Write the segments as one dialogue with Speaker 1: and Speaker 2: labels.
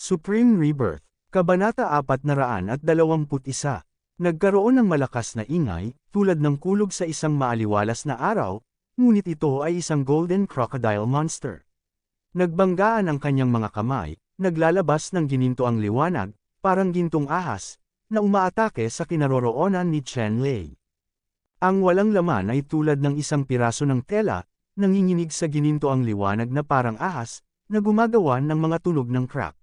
Speaker 1: Supreme Rebirth, Kabanata 421. Nagkaroon ng malakas na ingay, tulad ng kulog sa isang maaliwalas na araw, ngunit ito ay isang golden crocodile monster. Nagbanggaan ang kanyang mga kamay, naglalabas ng ginintoang liwanag, parang gintong ahas, na umaatake sa kinaroroonan ni Chen Lei. Ang walang laman ay tulad ng isang piraso ng tela, nanginginig sa ginintoang liwanag na parang ahas, na gumagawa ng mga tunog ng crack.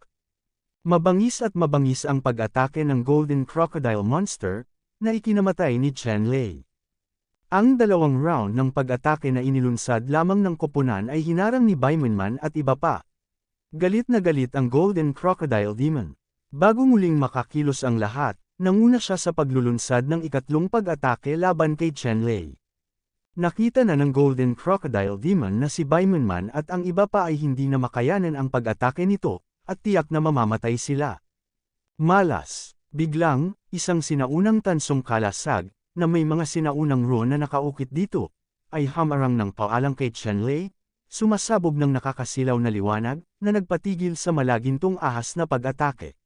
Speaker 1: Mabangis at mabangis ang pag-atake ng Golden Crocodile Monster, na ikinamatay ni Chen Lei. Ang dalawang round ng pag-atake na inilunsad lamang ng koponan ay hinarang ni Baimunman at iba pa. Galit na galit ang Golden Crocodile Demon. Bago muling makakilos ang lahat, nanguna siya sa paglulunsad ng ikatlong pag-atake laban kay Chen Lei. Nakita na ng Golden Crocodile Demon na si Baimunman at ang iba pa ay hindi na makayanan ang pag-atake nito, at tiyak na mamamatay sila. Malas. Biglang, isang sinaunang tansong kalasag, na may mga sinaunang rune na nakaukit dito, ay hamarang ng paalang kay Chen Lei, sumasabog ng nakakasilaw na liwanag, na nagpatigil sa malagintong ahas na pag-atake.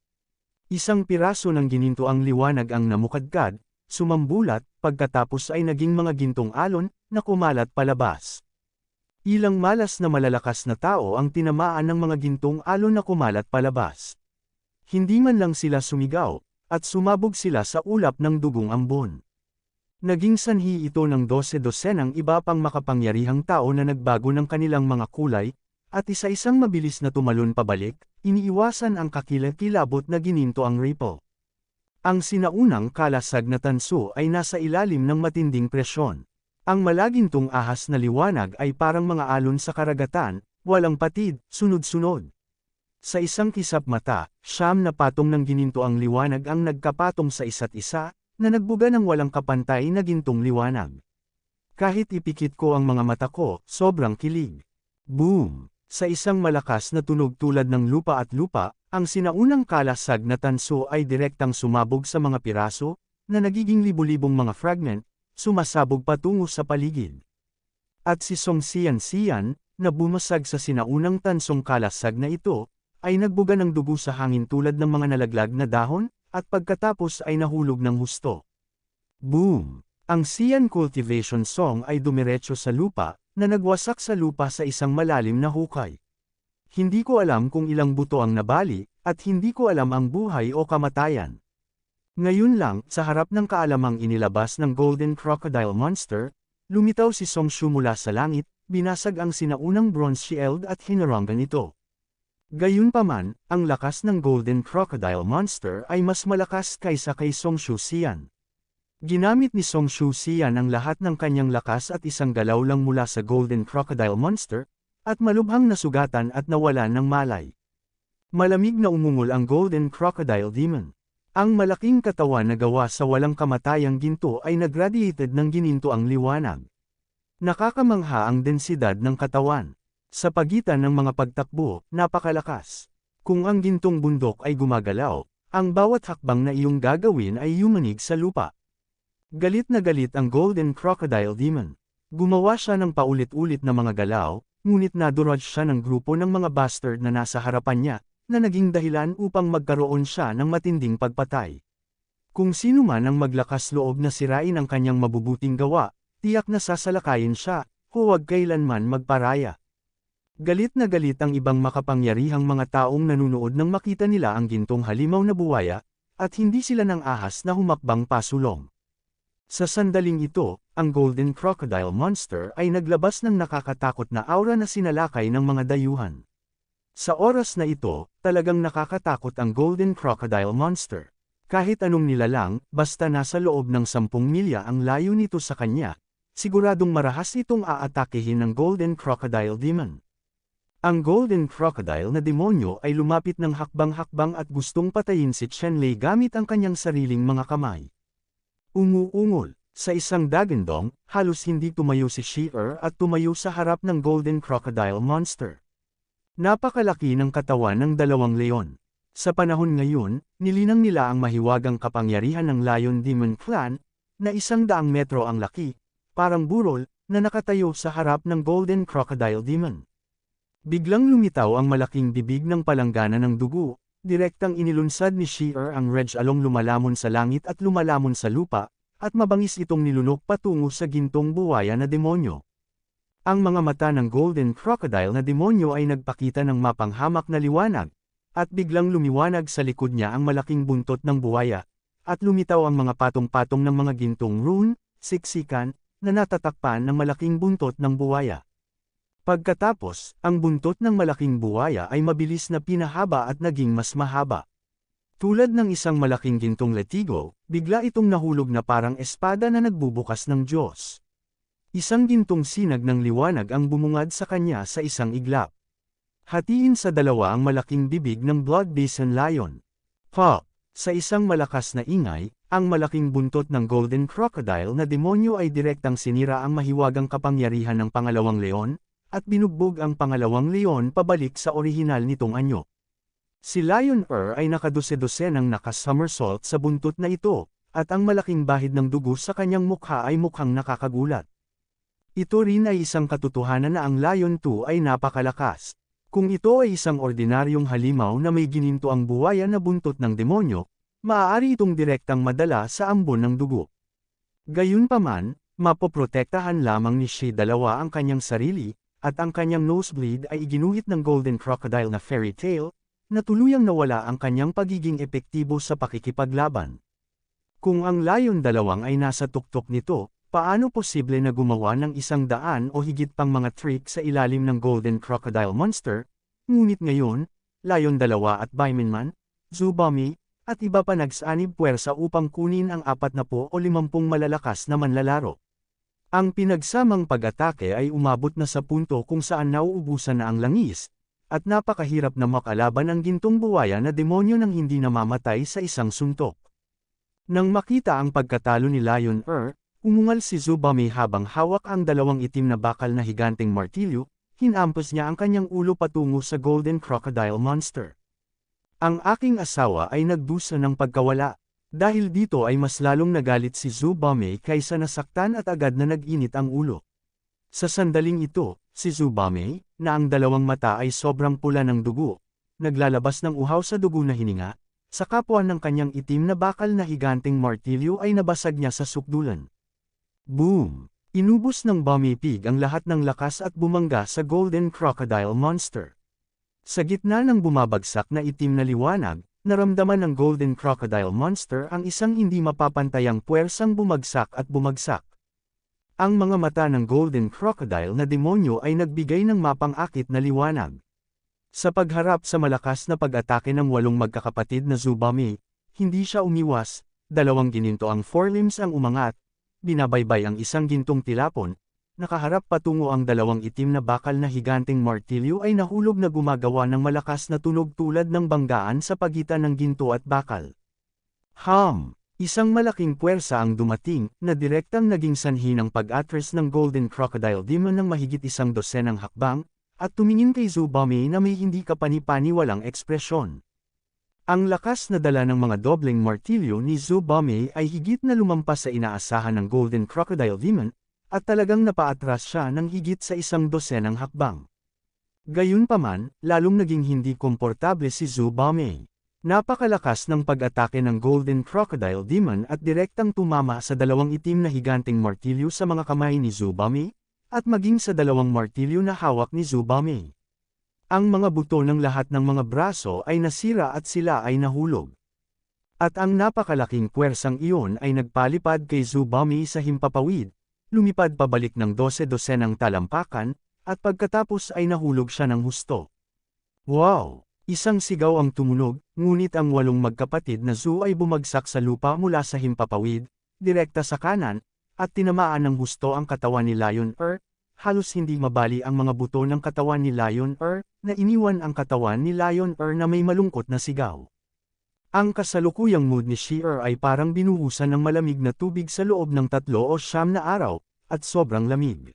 Speaker 1: Isang piraso ng ginintoang liwanag ang namukadkad, sumambulat, pagkatapos ay naging mga gintong alon, na kumalat palabas. Ilang malas na malalakas na tao ang tinamaan ng mga gintong alon na kumalat palabas. Hindi man lang sila sumigaw, at sumabog sila sa ulap ng dugong ambon. Naging sanhi ito ng 12-dosenang iba pang makapangyarihang tao na nagbago ng kanilang mga kulay, at isa-isang mabilis na tumalon pabalik, iniiwasan ang kakilakilabot na gininto ang ripple. Ang sinaunang kalasag na tanso ay nasa ilalim ng matinding presyon. Ang malagintong ahas na liwanag ay parang mga alon sa karagatan, walang patid, sunod-sunod. Sa isang kisap mata, 9 na patong ng gininto ang liwanag ang nagkapatong sa isa't isa, na nagbuga ng walang kapantay na gintong liwanag. Kahit ipikit ko ang mga mata ko, sobrang kilig. Boom! Sa isang malakas na tunog tulad ng lupa at lupa, ang sinaunang kalasag na tanso ay direktang sumabog sa mga piraso, na nagiging libu-libong mga fragment, sumasabog patungo sa paligid. At si Song Xian, na bumasag sa sinaunang tansong kalasag na ito, ay nagbuga ng dugo sa hangin tulad ng mga nalaglag na dahon, at pagkatapos ay nahulog ng husto. Boom! Ang Xian Cultivation Song ay dumiretso sa lupa, na nagwasak sa lupa sa isang malalim na hukay. Hindi ko alam kung ilang buto ang nabali, at hindi ko alam ang buhay o kamatayan. Ngayon lang, sa harap ng kaalamang inilabas ng Golden Crocodile Monster, lumitaw si Song Shu mula sa langit, binasag ang sinaunang bronze shield at hinarangan ito. Gayunpaman, ang lakas ng Golden Crocodile Monster ay mas malakas kaysa kay Song Shu Xian. Ginamit ni Song Shu Xian ang lahat ng kanyang lakas at isang galaw lang mula sa Golden Crocodile Monster, at malubhang nasugatan at nawalan ng malay. Malamig na umungol ang Golden Crocodile Demon. Ang malaking katawan na gawa sa walang kamatayang ginto ay nagradiated ng gininto ang liwanag. Nakakamangha ang densidad ng katawan. Sa pagitan ng mga pagtakbo, napakalakas. Kung ang gintong bundok ay gumagalaw, ang bawat hakbang na iyong gagawin ay yumanig sa lupa. Galit na galit ang Golden Crocodile Demon. Gumawa siya ng paulit-ulit na mga galaw, ngunit nadurog siya ng grupo ng mga bastard na nasa harapan niya, na naging dahilan upang magkaroon siya ng matinding pagpatay. Kung sino man ang maglakas loob na sirain ang kanyang mabubuting gawa, tiyak na sasalakayin siya, huwag kailanman magparaya. Galit na galit ang ibang makapangyarihang mga taong nanunood nang makita nila ang gintong halimaw na buwaya, at hindi sila ng ahas na humakbang pasulong. Sa sandaling ito, ang Golden Crocodile Monster ay naglabas ng nakakatakot na aura na sinalakay ng mga dayuhan. Sa oras na ito, talagang nakakatakot ang Golden Crocodile Monster. Kahit anong nilalang, basta nasa loob ng 10 milya ang layo nito sa kanya, siguradong marahas itong aatakehin ng Golden Crocodile Demon. Ang Golden Crocodile na demonyo ay lumapit ng hakbang-hakbang at gustong patayin si Chen Lei gamit ang kanyang sariling mga kamay. Umuungol. Sa isang dagandong, halos hindi tumayo si Shi-Er at tumayo sa harap ng Golden Crocodile Monster. Napakalaki ng katawan ng dalawang leon. Sa panahon ngayon, nilinang nila ang mahiwagang kapangyarihan ng Lion Demon Clan, na 100 metro ang laki, parang burol, na nakatayo sa harap ng Golden Crocodile Demon. Biglang lumitaw ang malaking bibig ng palanggana ng dugo, direktang inilunsad ni Shear ang Reg Along lumalamon sa langit at lumalamon sa lupa, at mabangis itong nilunok patungo sa gintong buwaya na demonyo. Ang mga mata ng Golden Crocodile na demonyo ay nagpakita ng mapanghamak na liwanag, at biglang lumiwanag sa likod niya ang malaking buntot ng buwaya, at lumitaw ang mga patong-patong ng mga gintong rune, siksikan, na natatakpan ng malaking buntot ng buwaya. Pagkatapos, ang buntot ng malaking buwaya ay mabilis na pinahaba at naging mas mahaba. Tulad ng isang malaking gintong latigo, bigla itong nahulog na parang espada na nagbubukas ng Diyos. Isang gintong sinag ng liwanag ang bumungad sa kanya sa isang iglap. Hatiin sa dalawa ang malaking bibig ng Blood Basin Lion. Pop! Sa isang malakas na ingay, ang malaking buntot ng Golden Crocodile na demonyo ay direktang sinira ang mahiwagang kapangyarihan ng pangalawang leon, at binugbog ang pangalawang leon pabalik sa orihinal nitong anyo. Si Lion ay nakadose-dosenang naka-somersault sa buntot na ito, at ang malaking bahid ng dugo sa kanyang mukha ay mukhang nakakagulat. Ito rin ay isang katotohanan na ang Lion 2 ay napakalakas. Kung ito ay isang ordinaryong halimaw na may gininto ang buwaya na buntot ng demonyo, maaari itong direktang madala sa ambon ng dugo. Gayunpaman, mapoprotektahan lamang ni She dalawa ang kanyang sarili, at ang kanyang nosebleed ay iginuhit ng Golden Crocodile na Fairy Tail, na tuluyang nawala ang kanyang pagiging epektibo sa pakikipaglaban. Kung ang Lion 2 ay nasa tuktok nito, paano posible na gumawa ng 100 o higit pang mga trick sa ilalim ng Golden Crocodile Monster, ngunit ngayon, Lion 2 at Baiminman, Zubami, at iba pa nagsanib puwersa upang kunin ang 40 o 50 malalakas na manlalaro. Ang pinagsamang pag-atake ay umabot na sa punto kung saan nauubusan na ang langis, at napakahirap na makalaban ang gintong buwaya na demonyo nang hindi namamatay sa isang suntok. Nang makita ang pagkatalo ni Lion umungal si Zubami habang hawak ang dalawang itim na bakal na higanteng martilyo, hinampas niya ang kanyang ulo patungo sa Golden Crocodile Monster. Ang aking asawa ay nagdusa ng pagkawala. Dahil dito ay mas lalong nagalit si Zubami kaysa nasaktan at agad na nag-init ang ulo. Sa sandaling ito, si Zubami, na ang dalawang mata ay sobrang pula ng dugo, naglalabas ng uhaw sa dugo na hininga, sa kapwa ng kanyang itim na bakal na higanteng martilyo ay nabasag niya sa sukdulan. Boom! Inubos ng Bummy Pig ang lahat ng lakas at bumangga sa Golden Crocodile Monster. Sa gitna ng bumabagsak na itim na liwanag, naramdaman ng Golden Crocodile Monster ang isang hindi mapapantayang puwersang bumagsak at bumagsak. Ang mga mata ng Golden Crocodile na demonyo ay nagbigay ng mapang-akit na liwanag. Sa pagharap sa malakas na pag-atake ng 8 magkakapatid na Zubami, hindi siya umiwas, 2 gininto ang forelimbs ang umangat, binabaybay ang isang gintong tilapon, nakaharap patungo ang 2 itim na bakal na higanteng martilyo ay nahulog na gumagawa ng malakas na tunog tulad ng banggaan sa pagitan ng ginto at bakal. Isang malaking puwersa ang dumating, na direktang naging sanhi ng pag-atras ng Golden Crocodile Demon ng mahigit 100 hakbang, at tumingin kay Zubami na may hindi kapani-paniwalang ekspresyon. Ang lakas na dala ng mga dobleng martilyo ni Zubami ay higit na lumampas sa inaasahan ng Golden Crocodile Demon, at talagang napaatras siya ng higit sa 100 hakbang. Gayunpaman, lalong naging hindi komportable si Zubami. Napakalakas ng pag-atake ng Golden Crocodile Demon at direktang tumama sa 2 itim na higanteng martilyo sa mga kamay ni Zubami, at maging sa 2 martilyo na hawak ni Zubami. Ang mga buto ng lahat ng mga braso ay nasira at sila ay nahulog. At ang napakalaking puwersang iyon ay nagpalipad kay Zubami sa himpapawid, lumipad pabalik ng 12-dosenang talampakan, at pagkatapos ay nahulog siya ng husto. Wow! Isang sigaw ang tumunog, ngunit ang 8 magkapatid na Zoo ay bumagsak sa lupa mula sa himpapawid, direkta sa kanan, at tinamaan ng husto ang katawan ni Lion halos hindi mabali ang mga buto ng katawan ni Lion na iniwan ang katawan ni Lion na may malungkot na sigaw. Ang kasalukuyang mood ni Shear ay parang binuhusan ng malamig na tubig sa loob ng 3 o 9 na araw, at sobrang lamig.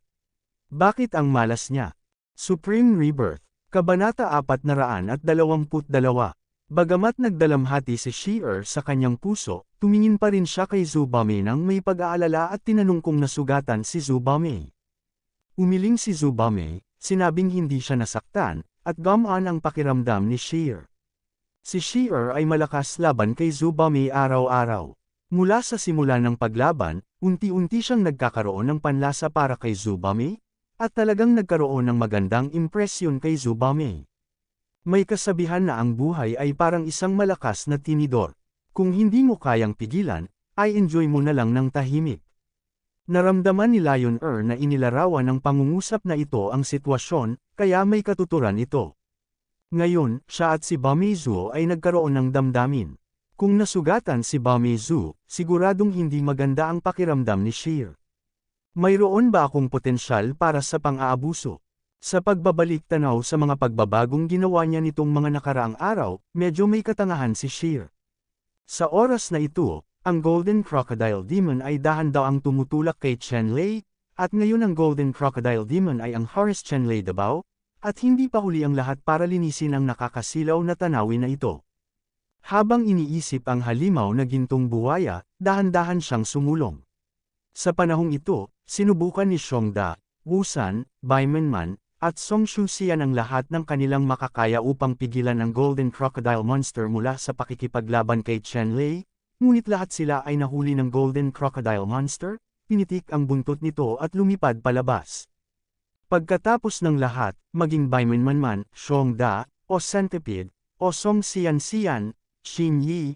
Speaker 1: Bakit ang malas niya? Supreme Rebirth, Kabanata 422. Bagamat nagdalamhati si Shear sa kanyang puso, tumingin pa rin siya kay Zubami nang may pag-aalala at tinanong kung nasugatan si Zubami. Umiling si Zubami, sinabing hindi siya nasaktan, at gumaan ang pakiramdam ni Shear. Si Sheer ay malakas laban kay Zubame araw-araw. Mula sa simula ng paglaban, unti-unti siyang nagkakaroon ng panlasa para kay Zubame, at talagang nagkaroon ng magandang impresyon kay Zubame. May kasabihan na ang buhay ay parang isang malakas na tinidor. Kung hindi mo kayang pigilan, ay enjoy mo na lang ng tahimik. Naramdaman ni Lion na inilarawan ng pangungusap na ito ang sitwasyon, kaya may katuturan ito. Ngayon, siya at si Bamezu ay nagkaroon ng damdamin. Kung nasugatan si Bamezu, siguradong hindi maganda ang pakiramdam ni Sheer. Mayroon ba akong potensyal para sa pang-aabuso? Sa pagbabalik tanaw sa mga pagbabagong ginawa niya nitong mga nakaraang araw, medyo may katangahan si Sheer. Sa oras na ito, ang Golden Crocodile Demon ay dahan-daw ang tumutulak kay Chenlei, at ngayon ang Golden Crocodile Demon ay ang Horace Chenlei Dabao, at hindi pa huli ang lahat para linisin ang nakakasilaw na tanawin na ito. Habang iniisip ang halimaw na gintong buwaya, dahan-dahan siyang sumulong. Sa panahong ito, sinubukan ni Xiongda, Wusan, Baimenman, at Song Shuxian ang lahat ng kanilang makakaya upang pigilan ang Golden Crocodile Monster mula sa pakikipaglaban kay Chenlei, ngunit lahat sila ay nahuli ng Golden Crocodile Monster, pinitik ang buntot nito at lumipad palabas. Pagkatapos ng lahat, maging Baimenman man, Xiongda, o Centipede, o Song Xian, Xin Yi,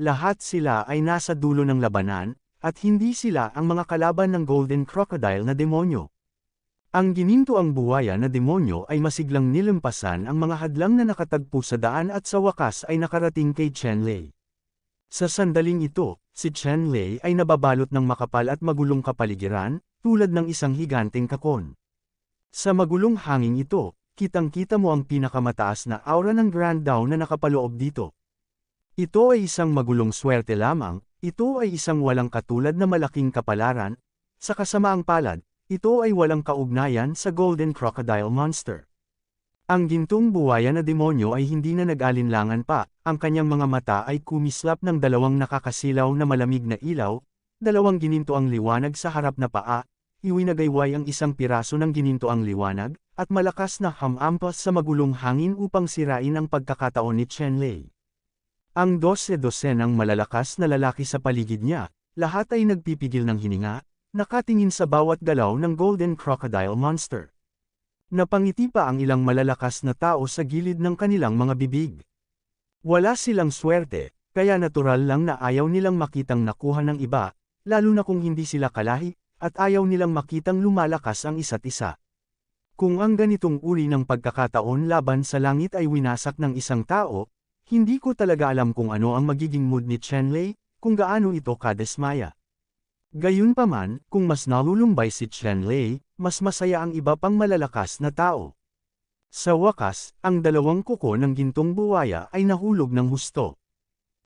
Speaker 1: lahat sila ay nasa dulo ng labanan, at hindi sila ang mga kalaban ng Golden Crocodile na demonyo. Ang ginintoang buwaya na demonyo ay masiglang nilampasan ang mga hadlang na nakatagpo sa daan at sa wakas ay nakarating kay Chenlei. Sa sandaling ito, si Chenlei ay nababalot ng makapal at magulong kapaligiran, tulad ng isang higanteng kakon. Sa magulong hangin ito, kitang-kita mo ang pinakamataas na aura ng Grand Dao na nakapaloob dito. Ito ay isang magulong swerte lamang, ito ay isang walang katulad na malaking kapalaran, sa kasamaang palad, ito ay walang kaugnayan sa Golden Crocodile Monster. Ang gintong buwaya na demonyo ay hindi na nag-alinlangan pa, ang kanyang mga mata ay kumislap ng dalawang nakakasilaw na malamig na ilaw, dalawang ginintoang liwanag sa harap na paa, iwinagayway ang isang piraso ng ginintoang liwanag, at malakas na hamampas sa magulong hangin upang sirain ang pagkakataon ni Chenlei. Ang 12 ng malalakas na lalaki sa paligid niya, lahat ay nagpipigil ng hininga, nakatingin sa bawat galaw ng Golden Crocodile Monster. Napangiti pa ang ilang malalakas na tao sa gilid ng kanilang mga bibig. Wala silang swerte, kaya natural lang na ayaw nilang makitang nakuha ng iba, lalo na kung hindi sila kalahi, at ayaw nilang makitang lumalakas ang isa't isa. Kung ang ganitong uri ng pagkakataon laban sa langit ay winasak ng isang tao, hindi ko talaga alam kung ano ang magiging mood ni Chenlei, kung gaano ito kadesmaya. Gayunpaman, kung mas nalulumbay si Chenlei, mas masaya ang iba pang malalakas na tao. Sa wakas, ang dalawang kuko ng gintong buwaya ay nahulog ng husto.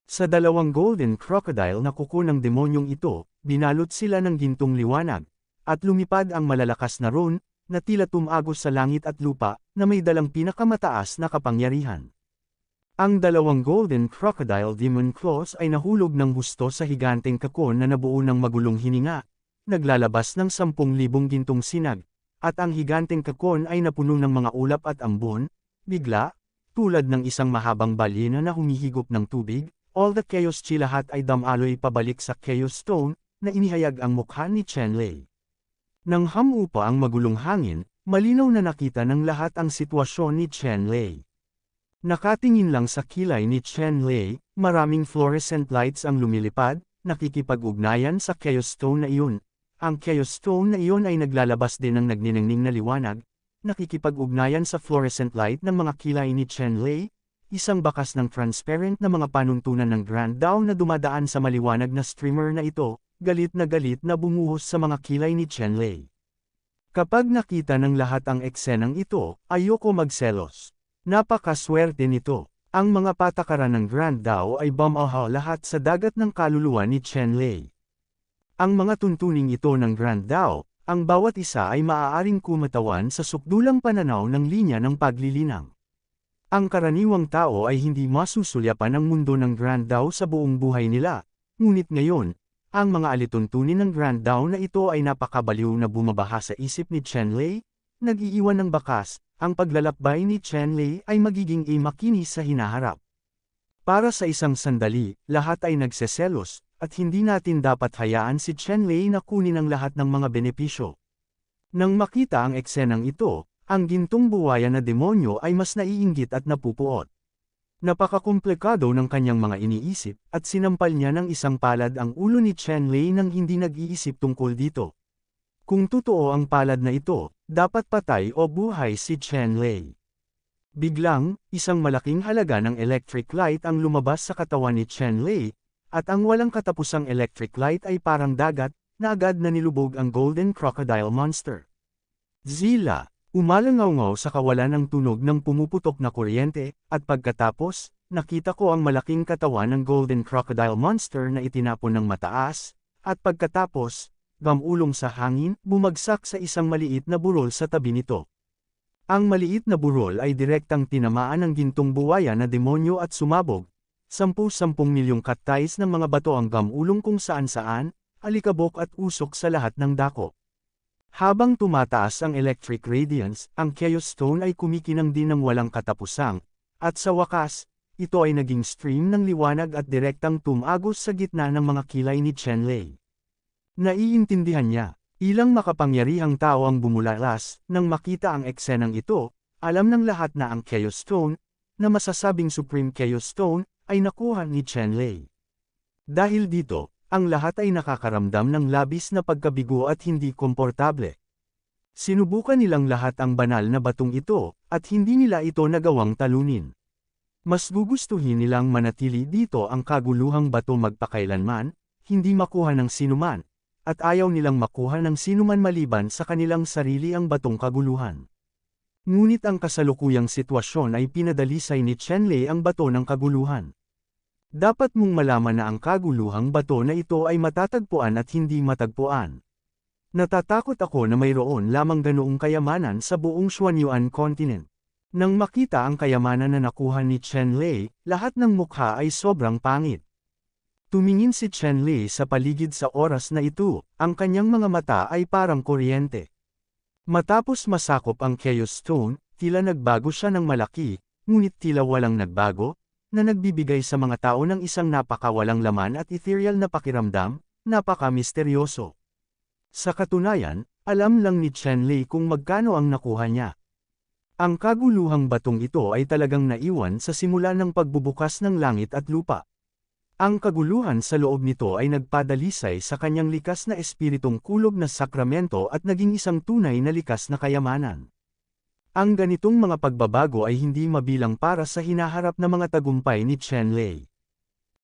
Speaker 1: Sa dalawang Golden Crocodile na kuko ng demonyong ito, binalot sila ng gintong liwanag, at lumipad ang malalakas na ron, na tila tumagos sa langit at lupa, na may dalang pinakamataas na kapangyarihan. Ang dalawang Golden Crocodile Demon Claws ay nahulog ng husto sa higanteng kakon na nabuo ng magulong hininga, naglalabas ng 10,000 gintong sinag, at ang higanteng kakon ay napuno ng mga ulap at ambon, bigla, tulad ng isang mahabang balyena na humihigop ng tubig, all the Chaos Chi lahat ay damaloy pabalik sa Chaos Stone, na inihayag ang mukha ni Chenlei. Nang hamupa ang magulong hangin, malinaw na nakita ng lahat ang sitwasyon ni Chenlei. Nakatingin lang sa kilay ni Chenlei, maraming fluorescent lights ang lumilipad, nakikipag-ugnayan sa Chaos Stone na iyon. Ang Chaos Stone na iyon ay naglalabas din ng nagniningning na liwanag, nakikipag-ugnayan sa fluorescent light ng mga kilay ni Chenlei, isang bakas ng transparent na mga panuntunan ng Grand Dao na dumadaan sa maliwanag na streamer na ito, galit na bumuhos sa mga kilay ni Chenlei. Kapag nakita ng lahat ang eksenang ito, ayoko magselos. Napakaswerte nito. Ang mga patakaran ng Grand Dao ay bumaha lahat sa dagat ng kaluluwa ni Chenlei. Ang mga tuntuning ito ng Grand Dao, ang bawat isa ay maaaring kumatawan sa sukdulang pananaw ng linya ng paglilinang. Ang karaniwang tao ay hindi masusulyapan ang mundo ng Grand Dao sa buong buhay nila, ngunit ngayon, ang mga alituntunin ng Grand Dao na ito ay napakabaliw na bumabaha sa isip ni Chenlei, nag-iiwan ng bakas. Ang paglalakbay ni Chenlei ay magiging makinis sa hinaharap. Para sa isang sandali, lahat ay nagseselos, at hindi natin dapat hayaan si Chenlei na kunin ang lahat ng mga benepisyo. Nang makita ang eksenang ito, ang gintong buwaya na demonyo ay mas naiinggit at napupuot. Napakakomplikado ng kanyang mga iniisip, at sinampal niya ng isang palad ang ulo ni Chenlei nang hindi nag-iisip tungkol dito. Kung totoo ang palad na ito, dapat patay o buhay si Chenlei. Biglang, isang malaking halaga ng electric light ang lumabas sa katawan ni Chenlei, at ang walang katapusang electric light ay parang dagat, na agad na nilubog ang Golden Crocodile Monster. Zila! Umalangaw-ngaw sa kawalan ng tunog ng pumuputok na kuryente, at pagkatapos, nakita ko ang malaking katawan ng Golden Crocodile Monster na itinapon ng mataas, at pagkatapos, gamulong sa hangin, bumagsak sa isang maliit na burol sa tabi nito. Ang maliit na burol ay direktang tinamaan ng gintong buwaya na demonyo at sumabog. 10 milyong kattays ng mga bato ang gamulong kung saan-saan, alikabok at usok sa lahat ng dako. Habang tumataas ang electric radiance, ang Chaos Stone ay kumikinang din ng walang katapusang, at sa wakas, ito ay naging stream ng liwanag at direktang tumagos sa gitna ng mga kilay ni Chenlei. Naiintindihan niya, ilang makapangyarihang tao ang bumulalas, nang makita ang eksenang ito, alam ng lahat na ang Chaos Stone, na masasabing Supreme Chaos Stone, ay nakuha ni Chenlei. Dahil dito, ang lahat ay nakakaramdam ng labis na pagkabigo at hindi komportable. Sinubukan nilang lahat ang banal na batong ito, at hindi nila ito nagawang talunin. Mas gugustuhin nilang manatili dito ang kaguluhang bato magpakailanman, hindi makuha ng sinuman, at ayaw nilang makuha ng sinuman maliban sa kanilang sarili ang batong kaguluhan. Ngunit ang kasalukuyang sitwasyon ay pinadalisay ni Chenlei ang bato ng kaguluhan. Dapat mong malaman na ang kaguluhang bato na ito ay matatagpuan at hindi matagpuan. Natatakot ako na mayroon lamang ganoong kayamanan sa buong Xuanyuan continent. Nang makita ang kayamanan na nakuha ni Chenlei, lahat ng mukha ay sobrang pangit. Tumingin si Chenlei sa paligid sa oras na ito, ang kanyang mga mata ay parang kuryente. Matapos masakop ang Chaos Stone, tila nagbago siya ng malaki, ngunit tila walang nagbago, na nagbibigay sa mga tao ng isang napakawalang laman at ethereal na pakiramdam, napaka-misteryoso. Sa katunayan, alam lang ni Chenlei kung magkano ang nakuha niya. Ang kaguluhang batong ito ay talagang naiwan sa simula ng pagbubukas ng langit at lupa. Ang kaguluhan sa loob nito ay nagpadalisay sa kanyang likas na espiritong kulog na sakramento at naging isang tunay na likas na kayamanan. Ang ganitong mga pagbabago ay hindi mabilang para sa hinaharap na mga tagumpay ni Chenlei.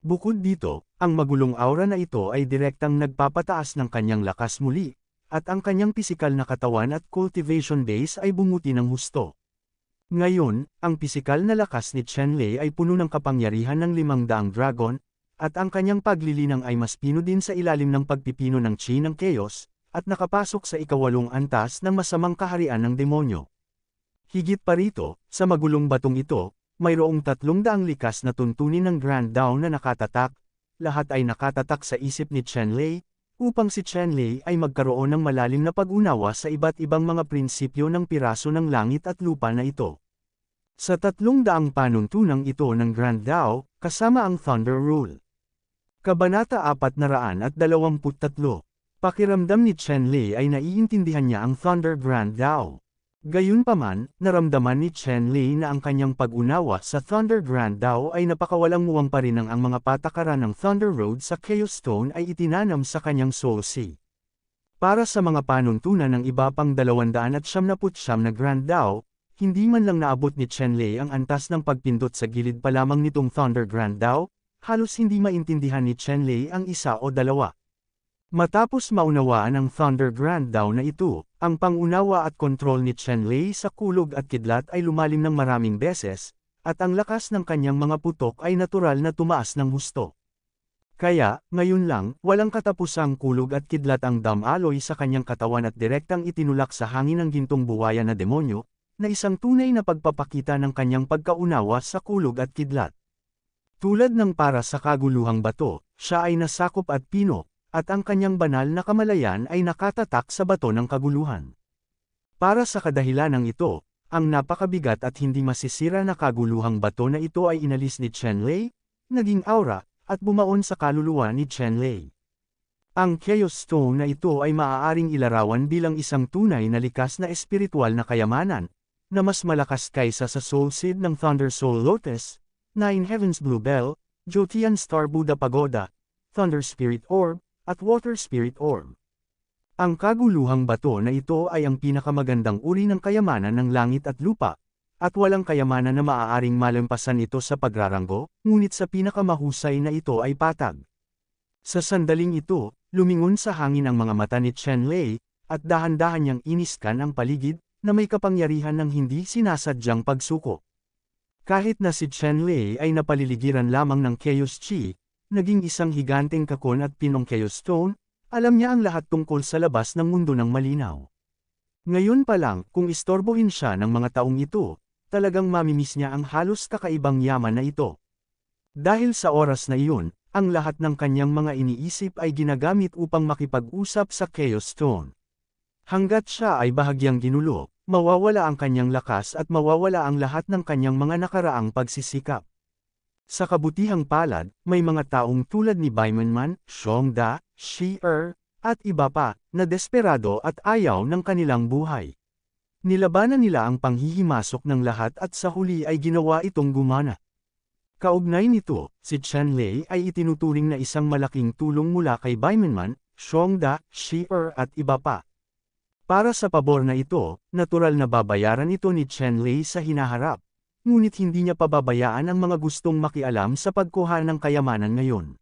Speaker 1: Bukod dito, ang magulong aura na ito ay direktang nagpapataas ng kanyang lakas muli, at ang kanyang pisikal na katawan at cultivation base ay bumuti ng husto. Ngayon, ang pisikal na lakas ni Chenlei ay puno ng kapangyarihan ng 500 dragon, at ang kanyang paglilinang ay mas pino din sa ilalim ng pagpipino ng chi ng chaos, at nakapasok sa ika-8 antas ng masamang kaharian ng demonyo. Higit pa rito, sa magulong batong ito, mayroong 300 likas na tuntunin ng Grand Dao na nakatatak, lahat ay nakatatak sa isip ni Chenlei, upang si Chenlei ay magkaroon ng malalim na pag-unawa sa iba't ibang mga prinsipyo ng piraso ng langit at lupa na ito. Sa 300 panuntunang ito ng Grand Dao, kasama ang Thunder Rule. Kabanata 423. Pakiramdam ni Chenlei ay naiintindihan niya ang Thunder Grand Dao. Gayunpaman, naramdaman ni Chenlei na ang kanyang pag-unawa sa Thunder Grand Dao ay napakawalang muwang pa rin ang mga patakaran ng Thunder Road sa Chaos Stone ay itinanam sa kanyang Soul Sea. Para sa mga panuntunan ng iba pang 279 na Grand Dao, hindi man lang naabot ni Chenlei ang antas ng pagpindot sa gilid pa lamang nitong Thunder Grand Dao, halos hindi maintindihan ni Chenlei ang isa o dalawa. Matapos maunawaan ang Thunder Grand Dao na ito, ang pangunawa at kontrol ni Chenlei sa kulog at kidlat ay lumalim ng maraming beses, at ang lakas ng kanyang mga putok ay natural na tumaas ng husto. Kaya, ngayon lang, walang katapusang kulog at kidlat ang damaloy sa kanyang katawan at direktang itinulak sa hangin ng gintong buwaya na demonyo, na isang tunay na pagpapakita ng kanyang pagkaunawa sa kulog at kidlat. Tulad ng para sa kaguluhang bato, siya ay nasakop at pino, at ang kanyang banal na kamalayan ay nakatatak sa bato ng kaguluhan. Para sa kadahilanang ito, ang napakabigat at hindi masisira na kaguluhang bato na ito ay inalis ni Chenlei, naging aura, at bumaon sa kaluluwa ni Chenlei. Ang Chaos Stone na ito ay maaaring ilarawan bilang isang tunay na likas na espiritual na kayamanan, na mas malakas kaysa sa Soul Seed ng Thunder Soul Lotus, Nine Heavens Blue Bell, Jotian Star Buddha Pagoda, Thunder Spirit Orb, at Water Spirit Orb. Ang kaguluhang bato na ito ay ang pinakamagandang uri ng kayamanan ng langit at lupa, at walang kayamanan na maaaring malampasan ito sa pagraranggo, ngunit sa pinakamahusay na ito ay patag. Sa sandaling ito, lumingon sa hangin ang mga mata ni Chenlei, at dahan-dahan niyang iniskan ang paligid, na may kapangyarihan ng hindi sinasadyang pagsuko. Kahit na si Chenlei ay napaliligiran lamang ng Chaos Chi, naging isang higanteng kakon at pinong Chaos Stone, alam niya ang lahat tungkol sa labas ng mundo ng malinaw. Ngayon pa lang, kung istorbohin siya ng mga taong ito, talagang mamimiss niya ang halos kakaibang yaman na ito. Dahil sa oras na iyon, ang lahat ng kanyang mga iniisip ay ginagamit upang makipag-usap sa Chaos Stone. Hanggat siya ay bahagyang ginulo, mawawala ang kanyang lakas at mawawala ang lahat ng kanyang mga nakaraang pagsisikap. Sa kabutihang palad, may mga taong tulad ni Baimanman, Xiongda, Shi-Er, at iba pa, na desperado at ayaw ng kanilang buhay. Nilabanan nila ang panghihimasok ng lahat at sa huli ay ginawa itong gumana. Kaugnay nito, si Chenlei ay itinuturing na isang malaking tulong mula kay Baimanman, Xiongda, Shi-Er at iba pa. Para sa pabor na ito, natural na babayaran ito ni Chenlei sa hinaharap, ngunit hindi niya pababayaan ang mga gustong makialam sa pagkuha ng kayamanan ngayon.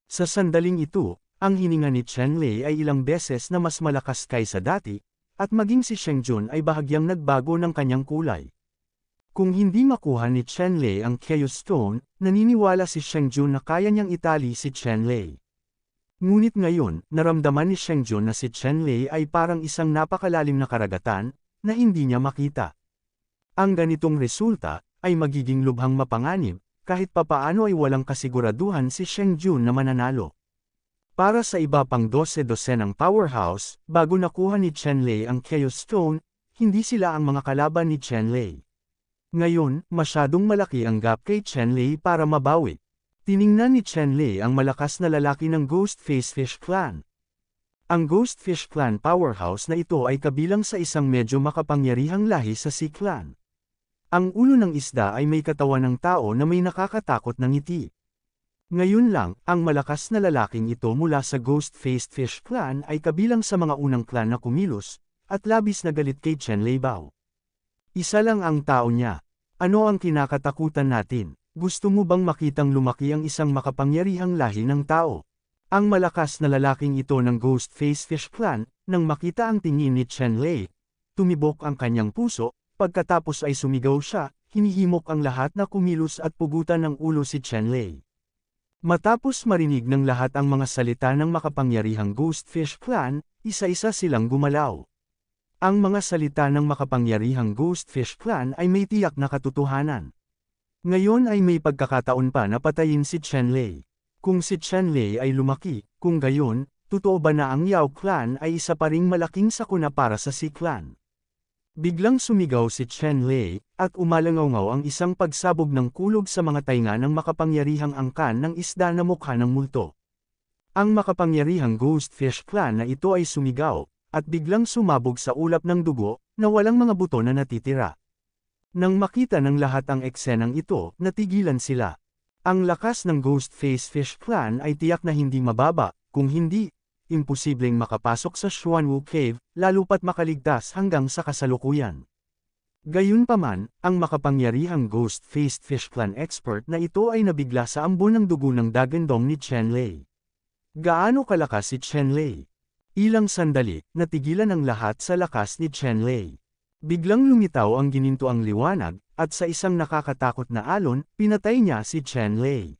Speaker 1: Sa sandaling ito, ang hininga ni Chenlei ay ilang beses na mas malakas kaysa dati, at maging si Shengjun ay bahagyang nagbago ng kanyang kulay. Kung hindi makuha ni Chenlei ang Chaos Stone, naniniwala si Shengjun na kaya niyang itali si Chenlei. Ngunit ngayon, naramdaman ni Shengjun na si Chenlei ay parang isang napakalalim na karagatan, na hindi niya makita. Ang ganitong resulta, ay magiging lubhang mapanganib, kahit papaano ay walang kasiguraduhan si Shengjun na mananalo. Para sa iba pang 12-dosenang powerhouse, bago nakuha ni Chenlei ang Chaos Stone, hindi sila ang mga kalaban ni Chenlei. Ngayon, masyadong malaki ang gap kay Chenlei para mabawi. Tiningnan ni Chenlei ang malakas na lalaki ng Ghostface Fish Clan. Ang Ghostfish Clan powerhouse na ito ay kabilang sa isang medyo makapangyarihang lahi sa Sea Clan. Ang ulo ng isda ay may katawan ng tao na may nakakatakot na ngiti. Ngayon lang, ang malakas na lalaking ito mula sa Ghost-Faced Fish Clan ay kabilang sa mga unang clan na kumilos, at labis na galit kay Chenlei Bao. Isa lang ang tao niya. Ano ang kinakatakutan natin? Gusto mo bang makitang lumaki ang isang makapangyarihang lahi ng tao? Ang malakas na lalaking ito ng Ghost-Faced Fish Clan, nang makita ang tingin ni Chenlei, tumibok ang kanyang puso, pagkatapos ay sumigaw siya, hinihimok ang lahat na kumilos at pugutan ng ulo si Chenlei. Matapos marinig ng lahat ang mga salita ng makapangyarihang Ghostfish Clan, isa-isa silang gumalaw. Ang mga salita ng makapangyarihang Ghostfish Clan ay may tiyak na katotohanan. Ngayon ay may pagkakataon pa na patayin si Chenlei. Kung si Chenlei ay lumaki, kung gayon, totoo ba na ang Yao Clan ay isa pa ring malaking sakuna para sa Sea Clan? Biglang sumigaw si Chenlei, at umalangaw ang isang pagsabog ng kulog sa mga tainga ng makapangyarihang angkan ng isda na mukha ng multo. Ang makapangyarihang Ghostfish Clan na ito ay sumigaw, at biglang sumabog sa ulap ng dugo, na walang mga buto na natitira. Nang makita ng lahat ang eksenang ito, natigilan sila. Ang lakas ng Ghostface Fish Clan ay tiyak na hindi mababa, kung hindi, imposibleng makapasok sa Xuanwu Cave, lalo pat makaligtas hanggang sa kasalukuyan. Gayunpaman, ang makapangyarihang Ghost-Faced Fish Clan expert na ito ay nabigla sa ambon ng dugo ng dagandong ni Chenlei. Gaano kalakas si Chenlei? Ilang sandali, natigilan ang lahat sa lakas ni Chenlei. Biglang lumitaw ang ginintoang liwanag, at sa isang nakakatakot na alon, pinatay niya si Chenlei.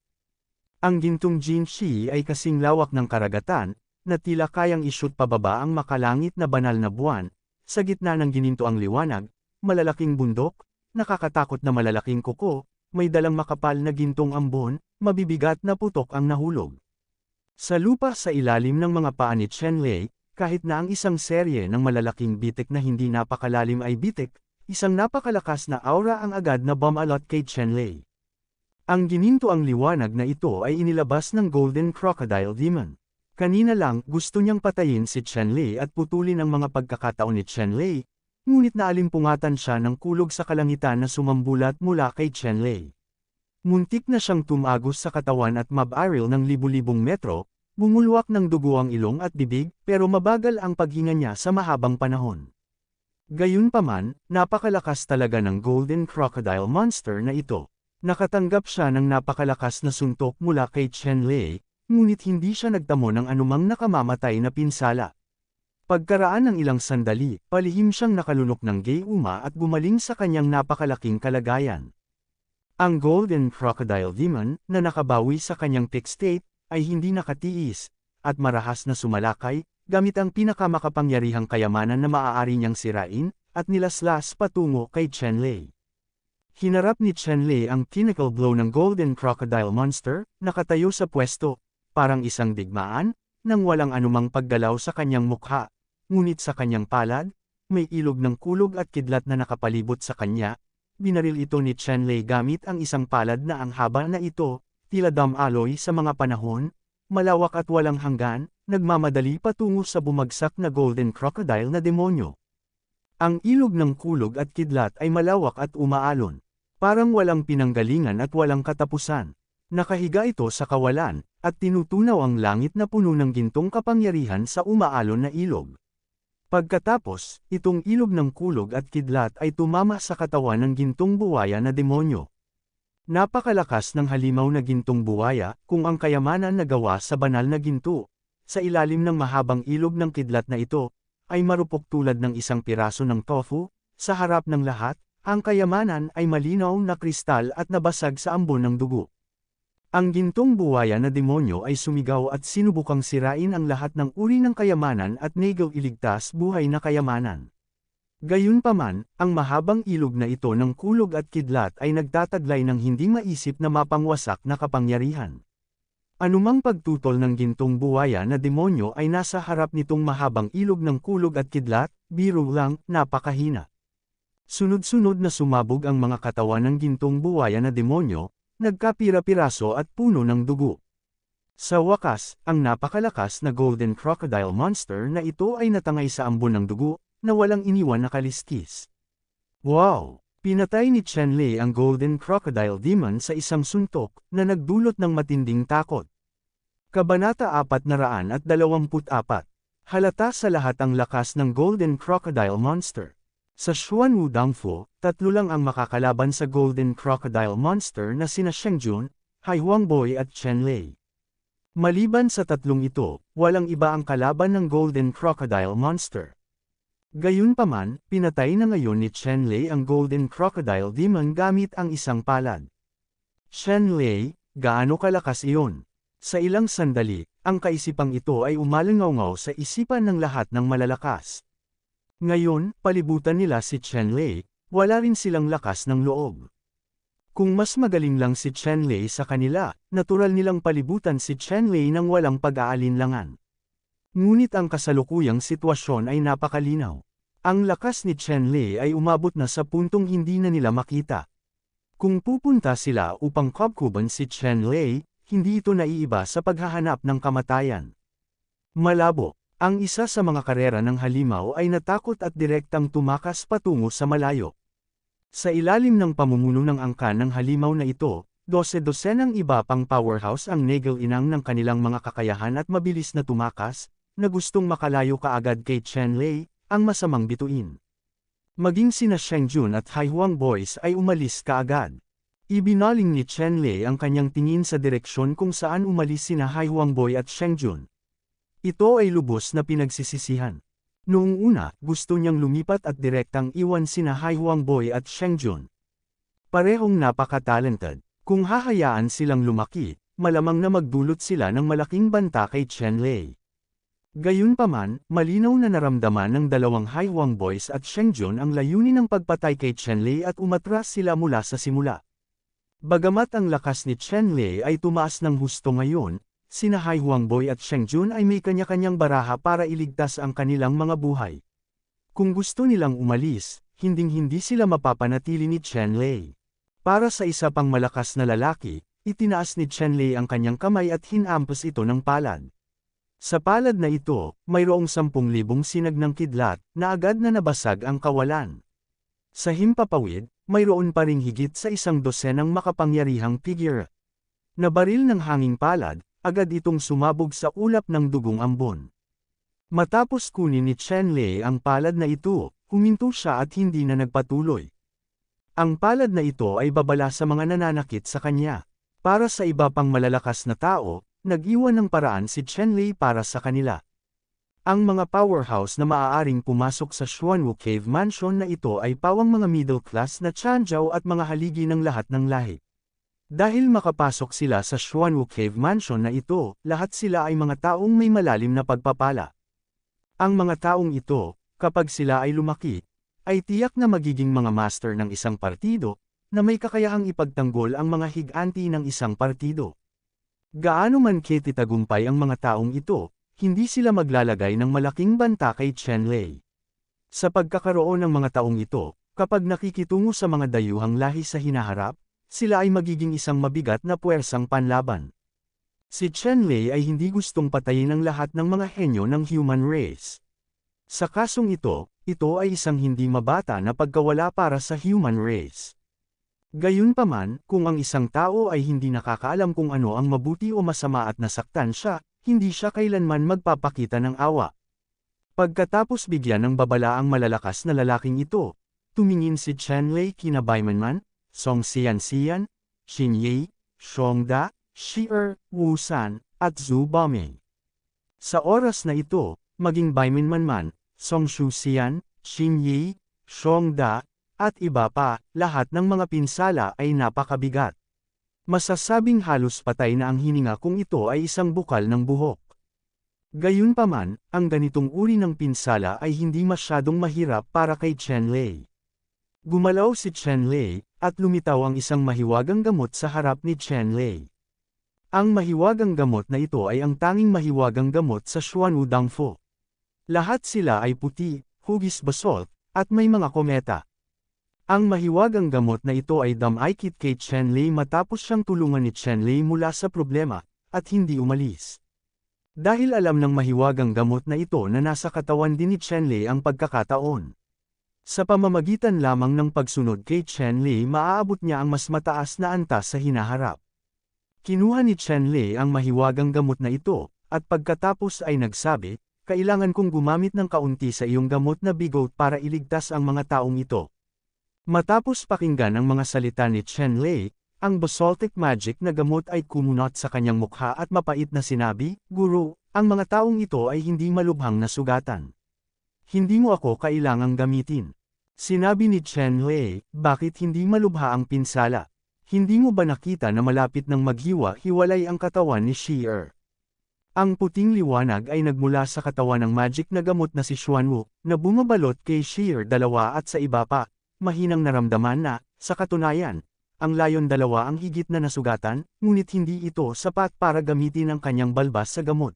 Speaker 1: Ang gintong Jinshi ay kasing lawak ng karagatan, na tila kayang ishoot pababa ang makalangit na banal na buwan. Sa gitna ng ginintoang liwanag, malalaking bundok, nakakatakot na malalaking kuko, may dalang makapal na gintong ambon, mabibigat na putok ang nahulog. Sa lupa sa ilalim ng mga paa ni Chenlei, kahit na ang isang serye ng malalaking bitik na hindi napakalalim ay bitik, isang napakalakas na aura ang agad na bumalot kay Chenlei. Ang gininto ang liwanag na ito ay inilabas ng Golden Crocodile Demon. Kanina lang gusto niyang patayin si Chenlei at putulin ang mga pagkakataon ni Chenlei, ngunit naalimpungatan siya ng kulog sa kalangitan na sumambulat mula kay Chenlei. Muntik na siyang tumagos sa katawan at mabaril ng libu-libong metro, bumulwak ng dugo ang ilong at bibig, pero mabagal ang paghinga niya sa mahabang panahon. Gayunpaman, napakalakas talaga ng Golden Crocodile Monster na ito. Nakatanggap siya ng napakalakas na suntok mula kay Chenlei, ngunit hindi siya nagtamo ng anumang nakamamatay na pinsala. Pagkaraan ng ilang sandali, palihim siyang nakalunok ng Geuma at gumaling sa kanyang napakalaking kalagayan. Ang Golden Crocodile Demon, na nakabawi sa kanyang peak state, ay hindi nakatiis, at marahas na sumalakay, gamit ang pinakamakapangyarihang kayamanan na maaari niyang sirain, at nilaslas patungo kay Chenlei. Hinarap ni Chenlei ang pinnacle blow ng Golden Crocodile Monster, nakatayo sa pwesto, parang isang digmaan, nang walang anumang paggalaw sa kanyang mukha, ngunit sa kanyang palad, may ilog ng kulog at kidlat na nakapalibot sa kanya. Binaril ito ni Chenlei gamit ang isang palad na ang haba na ito, tila damaloy sa mga panahon, malawak at walang hanggan, nagmamadali patungo sa bumagsak na Golden Crocodile na demonyo. Ang ilog ng kulog at kidlat ay malawak at umaalon. Parang walang pinanggalingan at walang katapusan. Nakahiga ito sa kawalan, at tinutunaw ang langit na puno ng gintong kapangyarihan sa umaalon na ilog. Pagkatapos, itong ilog ng kulog at kidlat ay tumama sa katawan ng gintong buwaya na demonyo. Napakalakas ng halimaw na gintong buwaya, kung ang kayamanan na gawa sa banal na ginto. Sa ilalim ng mahabang ilog ng kidlat na ito, ay marupok tulad ng isang piraso ng tofu, sa harap ng lahat, ang kayamanan ay malinaw na kristal at nabasag sa ambon ng dugo. Ang gintong buwaya na demonyo ay sumigaw at sinubukang sirain ang lahat ng uri ng kayamanan at negaw iligtas buhay na kayamanan. Gayunpaman, ang mahabang ilog na ito ng kulog at kidlat ay nagtataglay ng hindi maisip na mapangwasak na kapangyarihan. Anumang pagtutol ng gintong buwaya na demonyo ay nasa harap nitong mahabang ilog ng kulog at kidlat, biro lang, napakahina. Sunod-sunod na sumabog ang mga katawan ng gintong buwaya na demonyo, nagkapira-piraso at puno ng dugo. Sa wakas, ang napakalakas na Golden Crocodile Monster na ito ay natangay sa ambon ng dugo, na walang iniwan na kaliskis. Wow! Pinatay ni Chenlei ang Golden Crocodile Demon sa isang suntok, na nagdulot ng matinding takot. Kabanata 424. Halata sa lahat ang lakas ng Golden Crocodile Monster. Sa Xuanwu Dangfu, tatlo lang ang makakalaban sa Golden Crocodile Monster na sina Shengjun, Hai Huangboy at Chenlei. Maliban sa tatlong ito, walang iba ang kalaban ng Golden Crocodile Monster. Gayunpaman, pinatay na ngayon ni Chenlei ang Golden Crocodile Demon gamit ang isang palad. Chenlei, gaano kalakas iyon? Sa ilang sandali, ang kaisipang ito ay umalingaw sa isipan ng lahat ng malalakas. Ngayon, palibutan nila si Chenlei, wala rin silang lakas ng loob. Kung mas magaling lang si Chenlei sa kanila, natural nilang palibutan si Chenlei ng walang pag-aalinlangan. Ngunit ang kasalukuyang sitwasyon ay napakalinaw. Ang lakas ni Chenlei ay umabot na sa puntong hindi na nila makita. Kung pupunta sila upang kabkuban si Chenlei, hindi ito naiiba sa paghahanap ng kamatayan. Malabo, ang isa sa mga karera ng halimaw ay natakot at direktang tumakas patungo sa malayo. Sa ilalim ng pamumuno ng angkan ng halimaw na ito, 12-dosenang iba pang powerhouse ang negel-inang ng kanilang mga kakayahan at mabilis na tumakas, na gustong makalayo kaagad kay Chenlei, ang masamang bituin. Maging sina Shengjun at Hai Huangboy ay umalis kaagad. Ibinaling ni Chenlei ang kanyang tingin sa direksyon kung saan umalis sina Hai Huangboy at Shengjun. Ito ay lubos na pinagsisisihan. Noong una, gusto niyang lumipat at direktang iwan sina Hai Huangboy at Shengjun. Parehong napaka-talented. Kung hahayaan silang lumaki, malamang na magdulot sila ng malaking banta kay Chenlei. Gayunpaman, malinaw na naramdaman ng dalawang Hai Huangboy at Shengjun ang layunin ng pagpatay kay Chenlei at umatras sila mula sa simula. Bagamat ang lakas ni Chenlei ay tumaas ng husto ngayon, sina Hai Huangboy at Shengjun ay may kanya-kanyang baraha para iligtas ang kanilang mga buhay. Kung gusto nilang umalis, hinding-hindi sila mapapanatili ni Chenlei. Para sa isa pang malakas na lalaki, itinaas ni Chenlei ang kanyang kamay at hinampas ito ng palad. Sa palad na ito, mayroong 10,000 sinag ng kidlat, na agad na nabasag ang kawalan. Sa himpapawid, mayroon pa ring higit sa 12 makapangyarihang figure. Nabaril ng hanging palad, agad itong sumabog sa ulap ng dugong ambon. Matapos kunin ni Chenlei ang palad na ito, huminto siya at hindi na nagpatuloy. Ang palad na ito ay babala sa mga nananakit sa kanya. Para sa iba pang malalakas na tao, nag-iwan ng paraan si Chenlei para sa kanila. Ang mga powerhouse na maaaring pumasok sa Xuanwu Cave Mansion na ito ay pawang mga middle class na Chanzhou at mga haligi ng lahat ng lahi. Dahil makapasok sila sa Xuanwu Cave Mansion na ito, lahat sila ay mga taong may malalim na pagpapala. Ang mga taong ito, kapag sila ay lumaki, ay tiyak na magiging mga master ng isang partido, na may kakayahang ipagtanggol ang mga higanti ng isang partido. Gaano man kititagumpay ang mga taong ito, hindi sila maglalagay ng malaking banta kay Chenlei. Sa pagkakaroon ng mga taong ito, kapag nakikitungo sa mga dayuhang lahi sa hinaharap, sila ay magiging isang mabigat na puwersang panlaban. Si Chenlei ay hindi gustong patayin ang lahat ng mga henyo ng human race. Sa kasong ito ay isang hindi mabata na pagkawala para sa human race. Gayunpaman, kung ang isang tao ay hindi nakakaalam kung ano ang mabuti o masama at nasaktan siya, hindi siya kailanman magpapakita ng awa. Pagkatapos bigyan ng babala ang malalakas na lalaking ito, tumingin si Chenlei kina Baimanman, Song Xianxian, Xin Yi, Shongda, Shi Wu San, at Zhu Bomei. Sa oras na ito, maging Baimanman man, Song Shuxian, Xin Yi, Shongda, at iba pa, lahat ng mga pinsala ay napakabigat. Masasabing halos patay na ang hininga kung ito ay isang bukal ng buhok. Gayunpaman, ang ganitong uri ng pinsala ay hindi masyadong mahirap para kay Chenlei. Gumalaw si Chenlei, at lumitaw ang isang mahiwagang gamot sa harap ni Chenlei. Ang mahiwagang gamot na ito ay ang tanging mahiwagang gamot sa Xuanwu Dangfo. Lahat sila ay puti, hugis basalt, at may mga kometa. Ang mahiwagang gamot na ito ay damay-kit kay Chenlei matapos siyang tulungan ni Chenlei mula sa problema, at hindi umalis. Dahil alam ng mahiwagang gamot na ito na nasa katawan din ni Chenlei ang pagkakataon. Sa pamamagitan lamang ng pagsunod kay Chenlei maaabot niya ang mas mataas na antas sa hinaharap. Kinuha ni Chenlei ang mahiwagang gamot na ito, at pagkatapos ay nagsabi, kailangan kong gumamit ng kaunti sa iyong gamot na bigot para iligtas ang mga taong ito. Matapos pakinggan ang mga salita ni Chenlei, ang basaltic magic na gamot ay kumunot sa kanyang mukha at mapait na sinabi, Guru, ang mga taong ito ay hindi malubhang na sugatan. Hindi mo ako kailangang gamitin. Sinabi ni Chenlei, bakit hindi malubha ang pinsala? Hindi mo ba nakita na malapit ng maghiwa-hiwalay ang katawan ni Shi? Ang puting liwanag ay nagmula sa katawan ng magic na gamot na si Xuanwu, na bumabalot kay Shi dalawa at sa iba pa. Mahinang naramdaman na, sa katunayan, ang layon dalawa ang higit na nasugatan, ngunit hindi ito sapat para gamitin ang kanyang balbas sa gamot.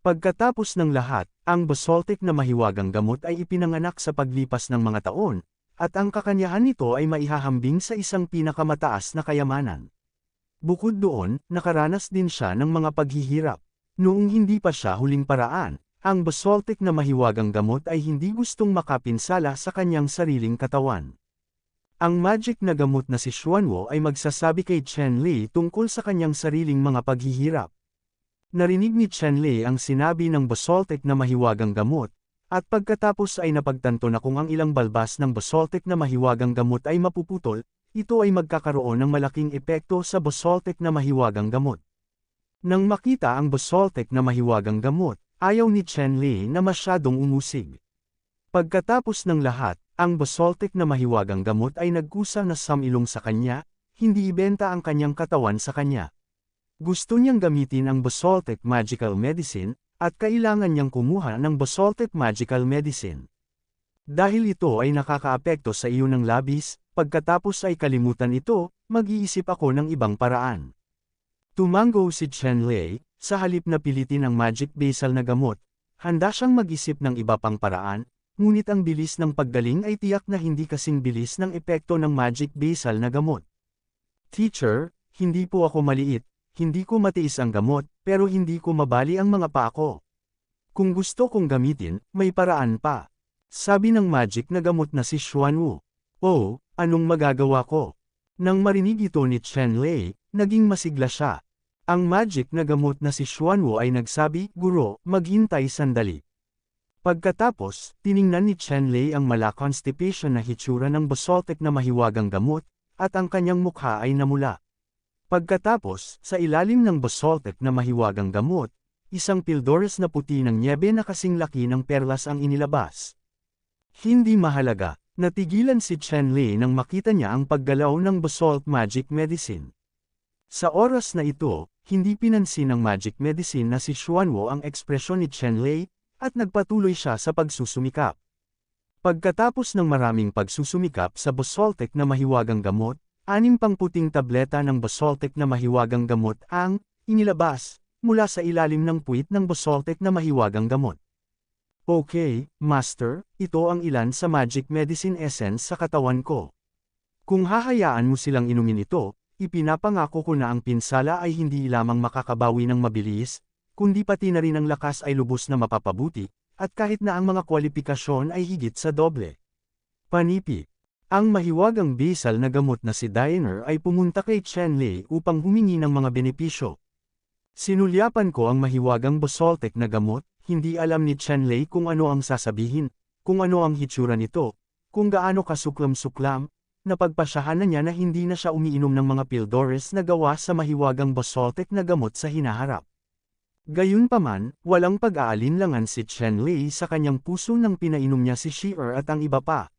Speaker 1: Pagkatapos ng lahat, ang basaltic na mahiwagang gamot ay ipinanganak sa paglipas ng mga taon, at ang kakanyahan nito ay maihahambing sa isang pinakamataas na kayamanan. Bukod doon, nakaranas din siya ng mga paghihirap. Noong hindi pa siya huling paraan, ang basaltic na mahiwagang gamot ay hindi gustong makapinsala sa kanyang sariling katawan. Ang magic na gamot na si Xuanwu ay magsasabi kay Chenlei tungkol sa kanyang sariling mga paghihirap. Narinig ni Chenlei ang sinabi ng basaltic na mahiwagang gamot, at pagkatapos ay napagtanto na kung ang ilang balbas ng basaltic na mahiwagang gamot ay mapuputol, ito ay magkakaroon ng malaking epekto sa basaltic na mahiwagang gamot. Nang makita ang basaltic na mahiwagang gamot, ayaw ni Chenlei na masyadong umusig. Pagkatapos ng lahat, ang basaltic na mahiwagang gamot ay nagkusa na samilong sa kanya, hindi ibenta ang kanyang katawan sa kanya. Gusto niyang gamitin ang basaltic magical medicine, at kailangan niyang kumuha ng basaltic magical medicine. Dahil ito ay nakakaapekto sa iyo ng labis, pagkatapos ay kalimutan ito, mag-iisip ako ng ibang paraan. Tumango si Chenlei, sa halip na pilitin ang magic basal na gamot, handa siyang mag-isip ng iba pang paraan, ngunit ang bilis ng paggaling ay tiyak na hindi kasing bilis ng epekto ng magic basal na gamot. Teacher, hindi po ako maliit, hindi ko matiis ang gamot, pero hindi ko mabali ang mga paa ko. Kung gusto kong gamitin, may paraan pa. Sabi ng magic na gamot na si Xuanwu. Oh, anong magagawa ko? Nang marinig ito ni Chen Lei, naging masigla siya. Ang magic na gamot na si Xuanwu ay nagsabi, Guro, maghintay sandali. Pagkatapos, tiningnan ni Chen Lei ang mala-constipation na hitsura ng basaltic na mahiwagang gamot, at ang kanyang mukha ay namula. Pagkatapos, sa ilalim ng basaltic na mahiwagang gamot, isang pildores na puti ng nyebe na kasing laki ng perlas ang inilabas. Hindi mahalaga, natigilan si Chen Lei nang makita niya ang paggalaw ng basalt magic medicine. Sa oras na ito, hindi pinansin ng magic medicine na si Xuanwu ang ekspresyon ni Chen Lei, at nagpatuloy siya sa pagsusumikap. Pagkatapos ng maraming pagsusumikap sa basaltic na mahiwagang gamot, 6 pang puting tableta ng basaltic na mahiwagang gamot ang inilabas mula sa ilalim ng puwit ng basaltic na mahiwagang gamot. Okay, Master, ito ang ilan sa magic medicine essence sa katawan ko. Kung hahayaan mo silang inumin ito, ipinapangako ko na ang pinsala ay hindi lamang makakabawi ng mabilis, kundi pati na rin ang lakas ay lubos na mapapabuti, at kahit na ang mga kwalipikasyon ay higit sa doble. Panipi. Ang mahiwagang basal na gamot na si Diner ay pumunta kay Chen Lei upang humingi ng mga benepisyo. Sinulyapan ko ang mahiwagang basaltic na gamot, hindi alam ni Chen Lei kung ano ang sasabihin, kung ano ang hitsura nito, kung gaano kasuklam-suklam, napagpasyahan na niya na hindi na siya umiinom ng mga pildores na gawa sa mahiwagang basaltic na gamot sa hinaharap. Gayunpaman, walang pag-aalinlangan si Chen Lei sa kanyang puso nang pinainom niya si Shi-Er at ang iba pa.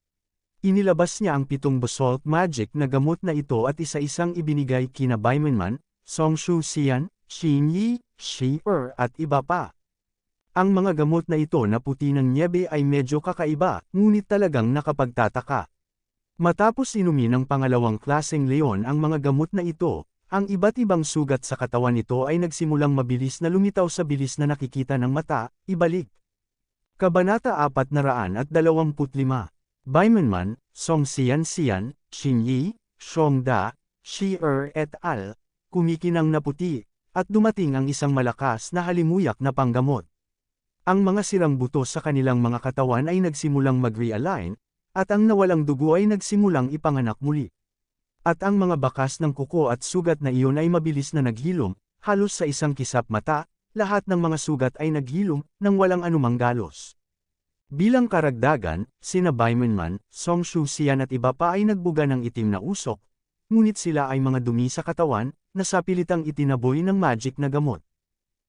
Speaker 1: Inilabas niya ang 7 basalt magic na gamot na ito at isa-isang ibinigay kina Baimenman, Song Shu Xian, Xin Yi, Shi-Er at iba pa. Ang mga gamot na ito na puti ng nyebe ay medyo kakaiba, ngunit talagang nakapagtataka. Matapos inumin ng pangalawang klaseng leon ang mga gamot na ito, ang iba't ibang sugat sa katawan nito ay nagsimulang mabilis na lumitaw sa bilis na nakikita ng mata, ibalik. Kabanata 425. Baimenman, Song Xian Xian, Xin Yi, Xiong Da, Shi-Er et al., kumikinang na puti, at dumating ang isang malakas na halimuyak na panggamot. Ang mga sirang buto sa kanilang mga katawan ay nagsimulang mag-realign, at ang nawalang dugo ay nagsimulang ipanganak muli. At ang mga bakas ng kuko at sugat na iyon ay mabilis na naghilom, halos sa isang kisap mata, lahat ng mga sugat ay naghilom, nang walang anumang galos. Bilang karagdagan, sina Baimenman, Song Shu Xian at iba pa ay nagbuga ng itim na usok, ngunit sila ay mga dumi sa katawan, na sapilitang itinaboy ng magic na gamot.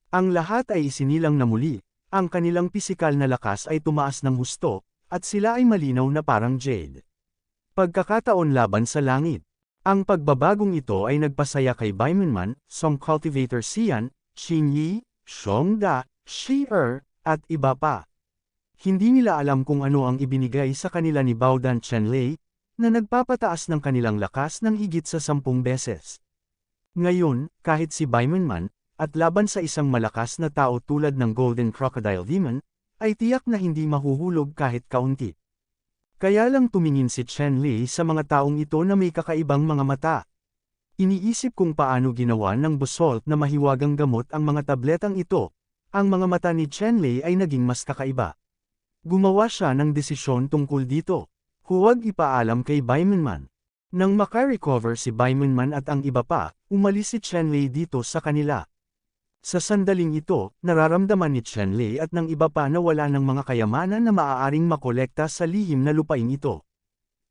Speaker 1: Ang lahat ay isinilang na muli. Ang kanilang pisikal na lakas ay tumaas ng husto, at sila ay malinaw na parang jade. Pagkakataon laban sa langit. Ang pagbabagong ito ay nagpasaya kay Baimenman, Song Cultivator Xian, Xin Yi, Xiong Da, Shi-Er, at iba pa. Hindi nila alam kung ano ang ibinigay sa kanila ni Baodan Chen Lei, na nagpapataas ng kanilang lakas ng higit sa 10 beses. Ngayon, kahit si Baimenman, at laban sa isang malakas na tao tulad ng Golden Crocodile Demon, ay tiyak na hindi mahuhulog kahit kaunti. Kaya lang tumingin si Chen Lei sa mga taong ito na may kakaibang mga mata. Iniisip kung paano ginawa ng basalt na mahiwagang gamot ang mga tabletang ito. Ang mga mata ni Chen Lei ay naging mas kakaiba. Gumawa siya ng desisyon tungkol dito. Huwag ipaalam kay Baimenman. Nang makarecover si Baimenman at ang iba pa, umalis si Chen Lei dito sa kanila. Sa sandaling ito, nararamdaman ni Chen Lei at ng iba pa na wala ng mga kayamanan na maaaring makolekta sa lihim na lupain ito.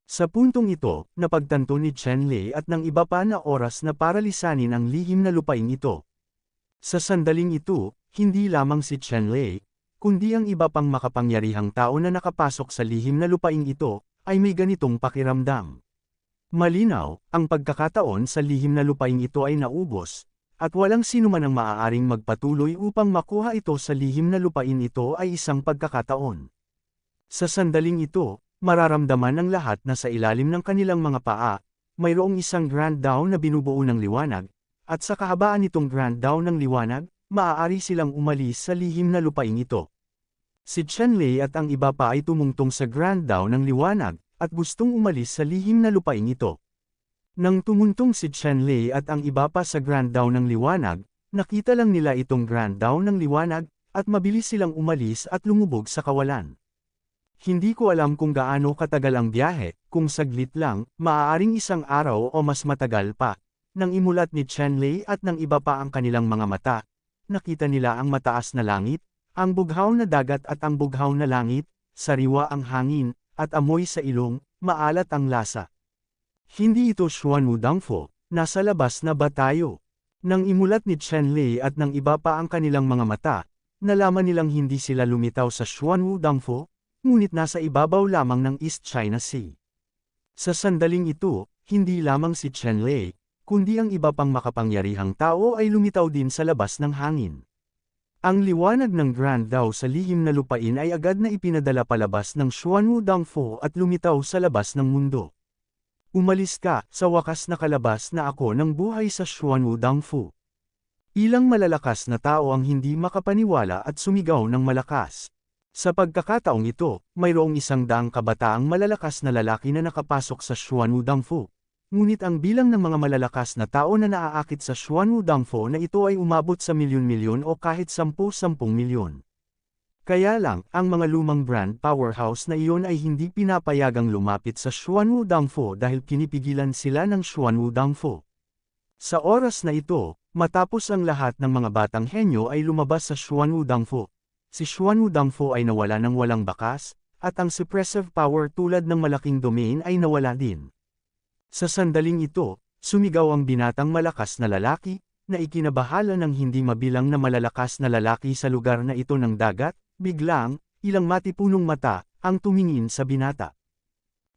Speaker 1: Sa puntong ito, napagtanto ni Chen Lei at ng iba pa na oras na para lisanin ang lihim na lupain ito. Sa sandaling ito, hindi lamang si Chen Lei, kundi ang iba pang makapangyarihang tao na nakapasok sa lihim na lupain ito, ay may ganitong pakiramdam. Malinaw, ang pagkakataon sa lihim na lupain ito ay naubos, at walang sinuman ang maaaring magpatuloy upang makuha ito sa lihim na lupain ito ay isang pagkakataon. Sa sandaling ito, mararamdaman ng lahat na sa ilalim ng kanilang mga paa, mayroong isang grand down na binubuo ng liwanag, at sa kahabaan nitong grand down ng liwanag, maaari silang umalis sa lihim na lupain ito. Si Chen Lei at ang iba pa ay tumungtong sa grand down ng liwanag, at gustong umalis sa lihim na lupain ito. Nang tumuntong si Chen Lei at ang iba pa sa Grand Dao ng Liwanag, nakita lang nila itong Grand Dao ng Liwanag, at mabilis silang umalis at lumubog sa kawalan. Hindi ko alam kung gaano katagal ang biyahe, kung saglit lang, maaaring isang araw o mas matagal pa. Nang imulat ni Chen Lei at ng iba pa ang kanilang mga mata, nakita nila ang mataas na langit, ang bughaw na dagat at ang bughaw na langit, sariwa ang hangin, at amoy sa ilong, maalat ang lasa. Hindi ito Xuanwu Dangfo, nasa labas na ba tayo? Nang imulat ni Chen Lei at ng iba pa ang kanilang mga mata, nalaman nilang hindi sila lumitaw sa Xuanwu Dangfo, ngunit nasa ibabaw lamang ng East China Sea. Sa sandaling ito, hindi lamang si Chen Lei, kundi ang iba pang makapangyarihang tao ay lumitaw din sa labas ng hangin. Ang liwanag ng Grand Dao sa lihim na lupain ay agad na ipinadala palabas ng Xuanwu Dangfo at lumitaw sa labas ng mundo. Umalis ka, sa wakas nakalabas na ako ng buhay sa Xuanwu Dangfo. Ilang malalakas na tao ang hindi makapaniwala at sumigaw ng malakas. Sa pagkakataong ito, mayroong 100 kabataang malalakas na lalaki na nakapasok sa Xuanwu Dangfo. Ngunit ang bilang ng mga malalakas na tao na naaakit sa Xuanwu Dangfo na ito ay umabot sa milyon-milyon o kahit 10-10 milyon. Kaya lang, ang mga lumang brand powerhouse na iyon ay hindi pinapayagang lumapit sa Xuanwu Dangfo dahil pinipigilan sila ng Xuanwu Dangfo. Sa oras na ito, matapos ang lahat ng mga batang henyo ay lumabas sa Xuanwu Dangfo, si Xuanwu Dangfo ay nawala ng walang bakas, at ang suppressive power tulad ng malaking domain ay nawala din. Sa sandaling ito, sumigaw ang binatang malakas na lalaki, na ikinabahala ng hindi mabilang na malalakas na lalaki sa lugar na ito ng dagat, biglang, ilang matipunong mata, ang tumingin sa binata.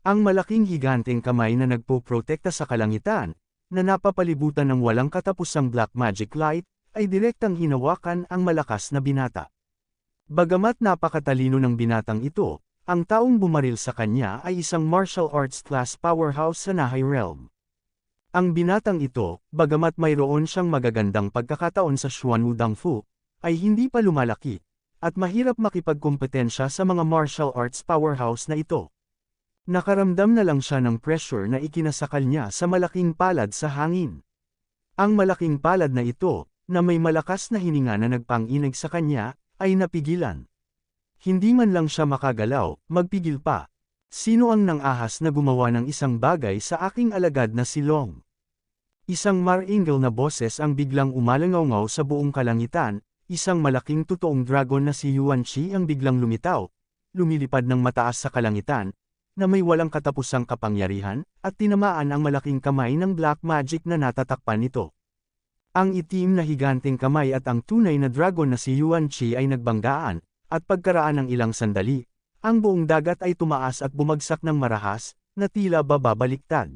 Speaker 1: Ang malaking higanteng kamay na nagpoprotekta sa kalangitan, na napapalibutan ng walang katapusang black magic light, ay direktang hinawakan ang malakas na binata. Bagamat napakatalino ng binatang ito, ang taong bumaril sa kanya ay isang martial arts class powerhouse sa Nahai Realm. Ang binatang ito, bagamat mayroon siyang magagandang pagkakataon sa Xuanwu Dangfo, ay hindi pa lumalaki, at mahirap makipagkompetensya sa mga martial arts powerhouse na ito. Nakaramdam na lang siya ng pressure na ikinasakal niya sa malaking palad sa hangin. Ang malaking palad na ito, na may malakas na hininga na nagpang-inig sa kanya, ay napigilan. Hindi man lang siya makagalaw, magpigil pa. Sino ang nang-ahas na gumawa ng isang bagay sa aking alagad na si Long? Isang maringal na boses ang biglang umalangaw sa buong kalangitan, isang malaking totoong dragon na si Yuan Qi ang biglang lumitaw, lumilipad ng mataas sa kalangitan, na may walang katapusang kapangyarihan, at tinamaan ang malaking kamay ng black magic na natatakpan nito. Ang itim na higanteng kamay at ang tunay na dragon na si Yuan Qi ay nagbanggaan, at pagkaraan ng ilang sandali, ang buong dagat ay tumaas at bumagsak ng marahas, na tila bababaliktad.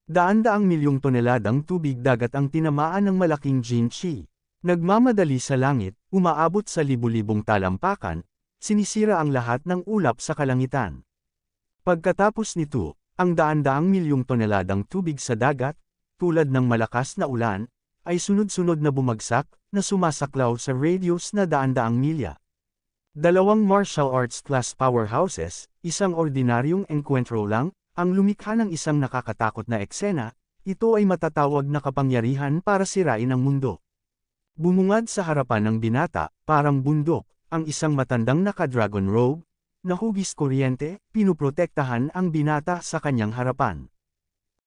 Speaker 1: Daan-daang milyong toneladang tubig dagat ang tinamaan ng malaking Jin Qi. Nagmamadali sa langit, umaabot sa libu-libong talampakan, sinisira ang lahat ng ulap sa kalangitan. Pagkatapos nito, ang daan-daang milyong toneladang tubig sa dagat, tulad ng malakas na ulan, ay sunod-sunod na bumagsak, na sumasaklaw sa radius na daan-daang milya. Dalawang martial arts class powerhouses, isang ordinaryong encuentro lang, ang lumikha ng isang nakakatakot na eksena, ito ay matatawag na kapangyarihan para sirain ang mundo. Bumungad sa harapan ng binata, parang bundok, ang isang matandang naka-dragon robe, na hugis kuryente, pinuprotektahan ang binata sa kanyang harapan.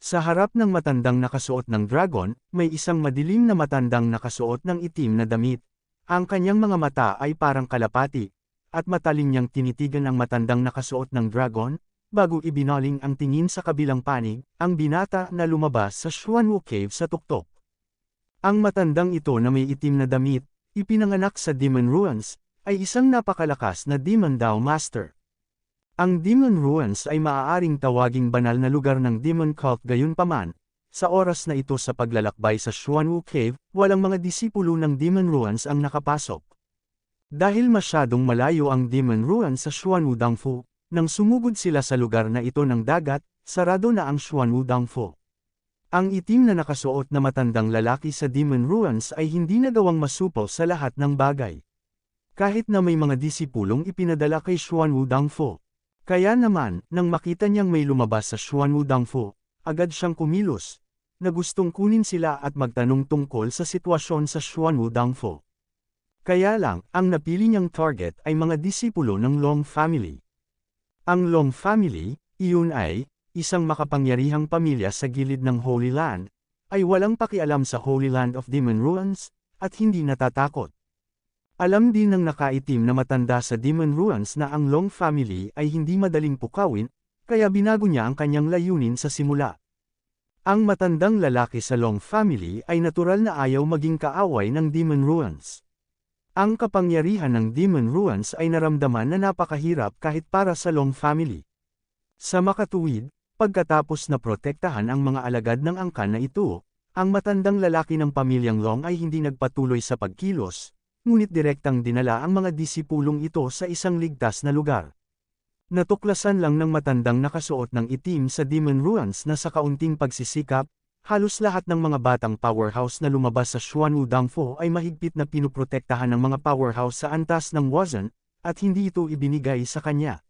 Speaker 1: Sa harap ng matandang nakasuot ng dragon, may isang madilim na matandang nakasuot ng itim na damit. Ang kanyang mga mata ay parang kalapati, at matalim niyang tinitigan ang matandang nakasuot ng dragon, bago ibinaling ang tingin sa kabilang panig, ang binata na lumabas sa Xuanwu Cave sa tuktok. Ang matandang ito na may itim na damit, ipinanganak sa Demon Ruins, ay isang napakalakas na Demon Dao Master. Ang Demon Ruins ay maaaring tawaging banal na lugar ng Demon Cult gayunpaman, sa oras na ito sa paglalakbay sa Xuanwu Cave, walang mga disipulo ng Demon Ruins ang nakapasok. Dahil masyadong malayo ang Demon Ruins sa Xuanwu Dangfo, nang sumugod sila sa lugar na ito ng dagat, sarado na ang Xuanwu Dangfo. Ang itim na nakasuot na matandang lalaki sa Demon Ruins ay hindi nagawang masupol sa lahat ng bagay. Kahit na may mga disipulong ipinadala kay Xuanwu Dangfo. Kaya naman, nang makita niyang may lumabas sa Xuanwu Dangfo, agad siyang kumilos, na gustong kunin sila at magtanong tungkol sa sitwasyon sa Xuanwu Dangfo. Kaya lang, ang napili niyang target ay mga disipulo ng Long family. Ang Long family, iyon ay, isang makapangyarihang pamilya sa gilid ng Holy Land, ay walang pakialam sa Holy Land of Demon Ruins, at hindi natatakot. Alam din ng nakaitim na matanda sa Demon Ruins na ang Long family ay hindi madaling pukawin, kaya binago niya ang kanyang layunin sa simula. Ang matandang lalaki sa Long family ay natural na ayaw maging kaaway ng Demon Ruins. Ang kapangyarihan ng Demon Ruins ay naramdaman na napakahirap kahit para sa Long family. Sa makatuwid, pagkatapos na protektahan ang mga alagad ng angkan na ito, ang matandang lalaki ng pamilyang Long ay hindi nagpatuloy sa pagkilos, ngunit direktang dinala ang mga disipulong ito sa isang ligtas na lugar. Natuklasan lang ng matandang nakasuot ng itim sa Demon Ruins na sa kaunting pagsisikap, halos lahat ng mga batang powerhouse na lumabas sa Xuanwu Dangfo ay mahigpit na pinuprotektahan ng mga powerhouse sa antas ng Wuzhen, at hindi ito ibinigay sa kanya.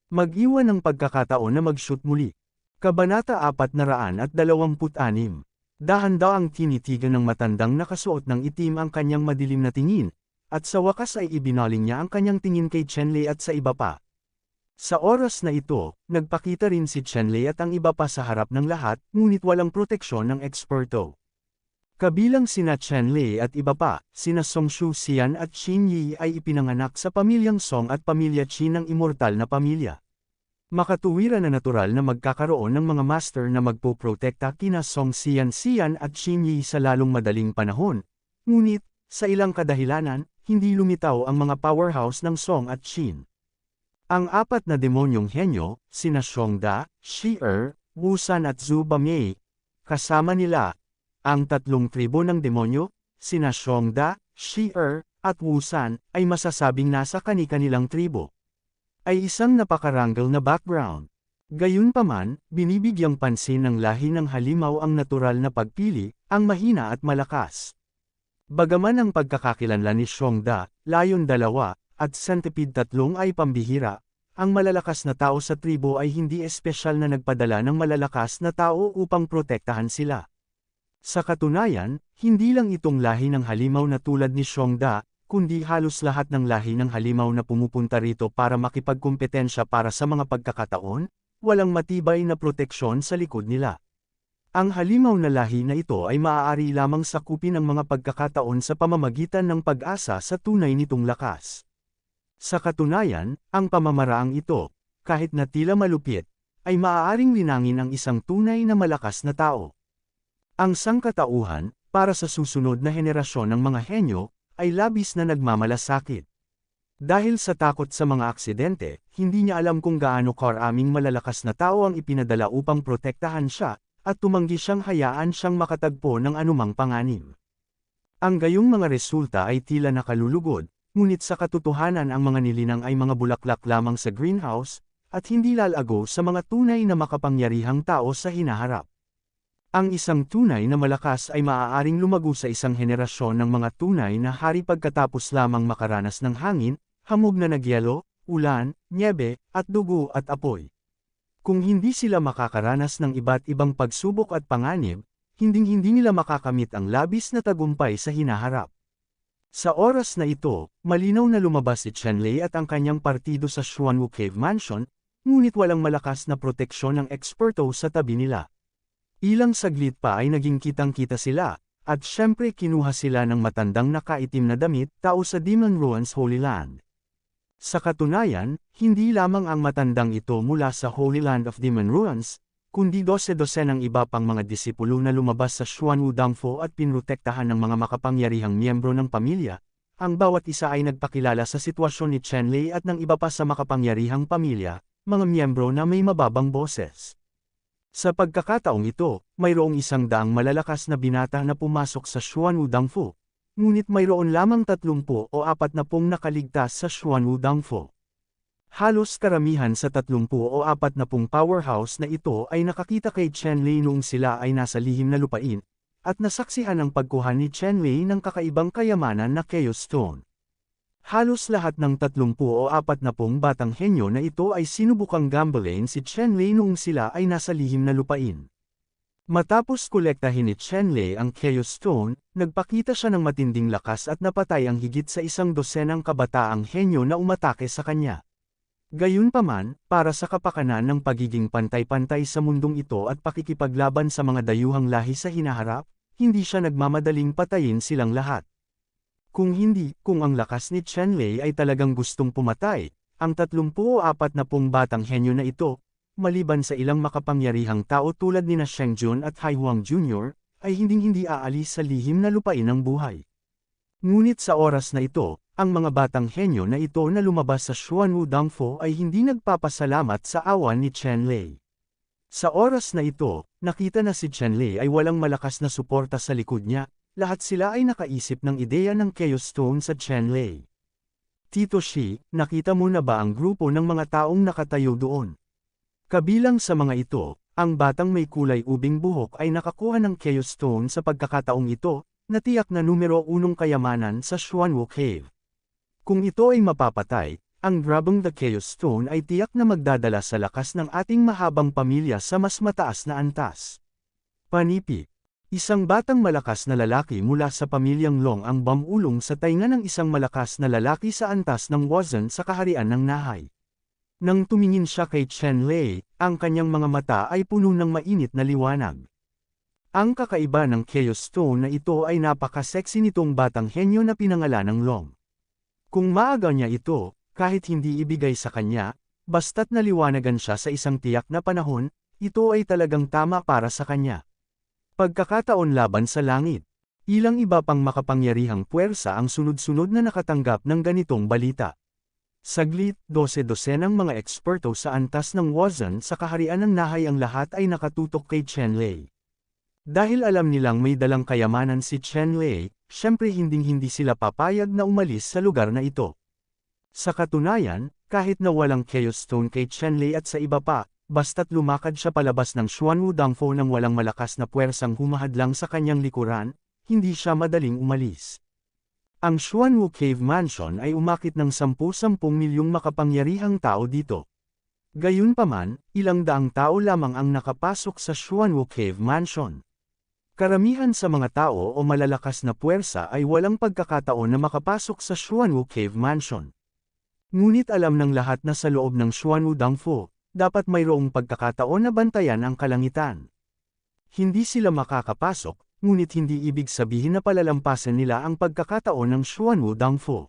Speaker 1: Mag-iwan ng pagkakataon na mag-shoot muli. Kabanata 426. Dahan-daang tinitigan ng matandang nakasuot ng itim ang kanyang madilim na tingin, at sa wakas ay ibinaling niya ang kanyang tingin kay Chenlei at sa iba pa. Sa oras na ito, nagpakita rin si Chenlei at ang iba pa sa harap ng lahat, ngunit walang proteksyon ng eksperto. Kabilang sina Chenlei at iba pa, sina Songshu Xian at Qin Yi ay ipinanganak sa pamilyang Song at pamilya Qin ng immortal na pamilya. Makatuwiran na natural na magkakaroon ng mga master na magpoprotekta kina Song Xian at Qin Yi sa lalong madaling panahon, ngunit, sa ilang kadahilanan, hindi lumitaw ang mga powerhouse ng Song at Qin. Ang apat na demonyong henyo, sina Xiongda, Shi-Er, Wuzhen at Zhu Bamei, kasama nila, ang tatlong tribo ng demonyo, sina Xiongda, Shi-Er, at Wuzhen, ay masasabing nasa kani-kanilang tribo. Ay isang napakaranggal na background. Gayunpaman, binibigyang pansin ng lahi ng halimaw ang natural na pagpili, ang mahina at malakas. Bagaman ang pagkakakilanlan ni Xiongda, Lion 2, at Centipede 3 ay pambihira, ang malalakas na tao sa tribo ay hindi espesyal na nagpadala ng malalakas na tao upang protektahan sila. Sa katunayan, hindi lang itong lahi ng halimaw na tulad ni Xiongda, kundi halos lahat ng lahi ng halimaw na pumupunta rito para makipagkumpetensya para sa mga pagkakataon, walang matibay na proteksyon sa likod nila. Ang halimaw na lahi na ito ay maaari lamang sakupin ang mga pagkakataon sa pamamagitan ng pag-asa sa tunay nitong lakas. Sa katunayan, ang pamamaraang ito, kahit na tila malupit, ay maaaring linangin ang isang tunay na malakas na tao. Ang sangkatauhan, para sa susunod na henerasyon ng mga henyo, ay labis na nagmamalasakit. Dahil sa takot sa mga aksidente, hindi niya alam kung gaano karaming malalakas na tao ang ipinadala upang protektahan siya, at tumanggi siyang hayaan siyang makatagpo ng anumang panganib. Ang gayong mga resulta ay tila nakalulugod, ngunit sa katotohanan ang mga nilinang ay mga bulaklak lamang sa greenhouse, at hindi lalago sa mga tunay na makapangyarihang tao sa hinaharap. Ang isang tunay na malakas ay maaaring lumago sa isang henerasyon ng mga tunay na hari pagkatapos lamang makaranas ng hangin, hamog na nagyelo, ulan, nyebe, at dugo at apoy. Kung hindi sila makakaranas ng iba't ibang pagsubok at panganib, hinding-hindi nila makakamit ang labis na tagumpay sa hinaharap. Sa oras na ito, malinaw na lumabas si Chenlei at ang kanyang partido sa Xuanwu Cave Mansion, ngunit walang malakas na proteksyon ng eksperto sa tabi nila. Ilang saglit pa ay naging kitang-kita sila, at syempre kinuha sila ng matandang nakaitim na damit tao sa Demon Ruins Holy Land. Sa katunayan, hindi lamang ang matandang ito mula sa Holy Land of Demon Ruins, kundi 12 ng iba pang mga disipulo na lumabas sa Xuanwu Dangfo at pinrotektahan ng mga makapangyarihang miyembro ng pamilya, ang bawat isa ay nagpakilala sa sitwasyon ni Chenlei at ng iba pa sa makapangyarihang pamilya, mga miyembro na may mababang boses. Sa pagkakataong ito, mayroong 100 malalakas na binata na pumasok sa Xuanwu Dangfo, ngunit mayroon lamang 30 o 40 nakaligtas sa Xuanwu Dangfo. Halos karamihan sa 30 o 40 powerhouse na ito ay nakakita kay Chenlei noong sila ay nasa lihim na lupain, at nasaksihan ang pagkuha ni Chenlei ng kakaibang kayamanan na Chaos Stone. Halos lahat ng 30 o 40 batang henyo na ito ay sinubukang gambalain si Chenlei noong sila ay nasa lihim na lupain. Matapos kolektahin ni Chenlei ang Chaos Stone, nagpakita siya ng matinding lakas at napatay ang higit sa 100 kabataang henyo na umatake sa kanya. Gayunpaman, para sa kapakanan ng pagiging pantay-pantay sa mundong ito at pakikipaglaban sa mga dayuhang lahi sa hinaharap, hindi siya nagmamadaling patayin silang lahat. Kung ang lakas ni Chenlei ay talagang gustong pumatay, ang 34 na batang henyo na ito, maliban sa ilang makapangyarihang tao tulad nina Sheng Jun at Hai Huang Jr., ay hinding-hindi aalis sa lihim na lupain ng buhay. Ngunit sa oras na ito, ang mga batang henyo na ito na lumabas sa Xuanwu Dangfo ay hindi nagpapasalamat sa awan ni Chenlei. Sa oras na ito, nakita na si Chenlei ay walang malakas na suporta sa likod niya, lahat sila ay nakaisip ng ideya ng Chaos Stone sa Chenlei. Tito Shi, nakita mo na ba ang grupo ng mga taong nakatayo doon? Kabilang sa mga ito, ang batang may kulay ubing buhok ay nakakuha ng Chaos Stone sa pagkakataong ito, na tiyak na numero 1 kayamanan sa Xuanwu Cave. Kung ito ay mapapatay, ang grabang the Chaos Stone ay tiyak na magdadala sa lakas ng ating mahabang pamilya sa mas mataas na antas. Panipi. Isang batang malakas na lalaki mula sa pamilyang Long ang bamulong sa tainga ng isang malakas na lalaki sa antas ng Wuzhen sa kaharian ng Nahai. Nang tumingin siya kay Chenlei, ang kanyang mga mata ay puno ng mainit na liwanag. Ang kakaiba ng Chaos Stone na ito ay napaka-sexy nitong batang henyo na pinangalan ng Long. Kung maaga niya ito, kahit hindi ibigay sa kanya, basta't naliwanagan siya sa isang tiyak na panahon, ito ay talagang tama para sa kanya. Pagkakataon laban sa langit. Ilang iba pang makapangyarihang puwersa ang sunod-sunod na nakatanggap ng ganitong balita. Saglit, 12-dosenang mga eksperto sa antas ng Wuzhen sa kaharian ng Nahai ang lahat ay nakatutok kay Chenlei. Dahil alam nilang may dalang kayamanan si Chenlei, syempre hinding-hindi sila papayag na umalis sa lugar na ito. Sa katunayan, kahit na walang Chaos Stone kay Chenlei at sa iba pa, basta't lumakad siya palabas ng Xuanwu Dangfo nang walang malakas na puwersang humahadlang sa kanyang likuran, hindi siya madaling umalis. Ang Xuanwu Cave Mansion ay umakit ng 10-10 milyong makapangyarihang tao dito. Gayunpaman, ilang daang tao lamang ang nakapasok sa Xuanwu Cave Mansion. Karamihan sa mga tao o malalakas na puwersa ay walang pagkakataon na makapasok sa Xuanwu Cave Mansion. Ngunit alam ng lahat na sa loob ng Xuanwu Dangfo, dapat mayroong pagkakataon na bantayan ang kalangitan. Hindi sila makakapasok, ngunit hindi ibig sabihin na palalampasan nila ang pagkakataon ng Xuanwu Dangfo.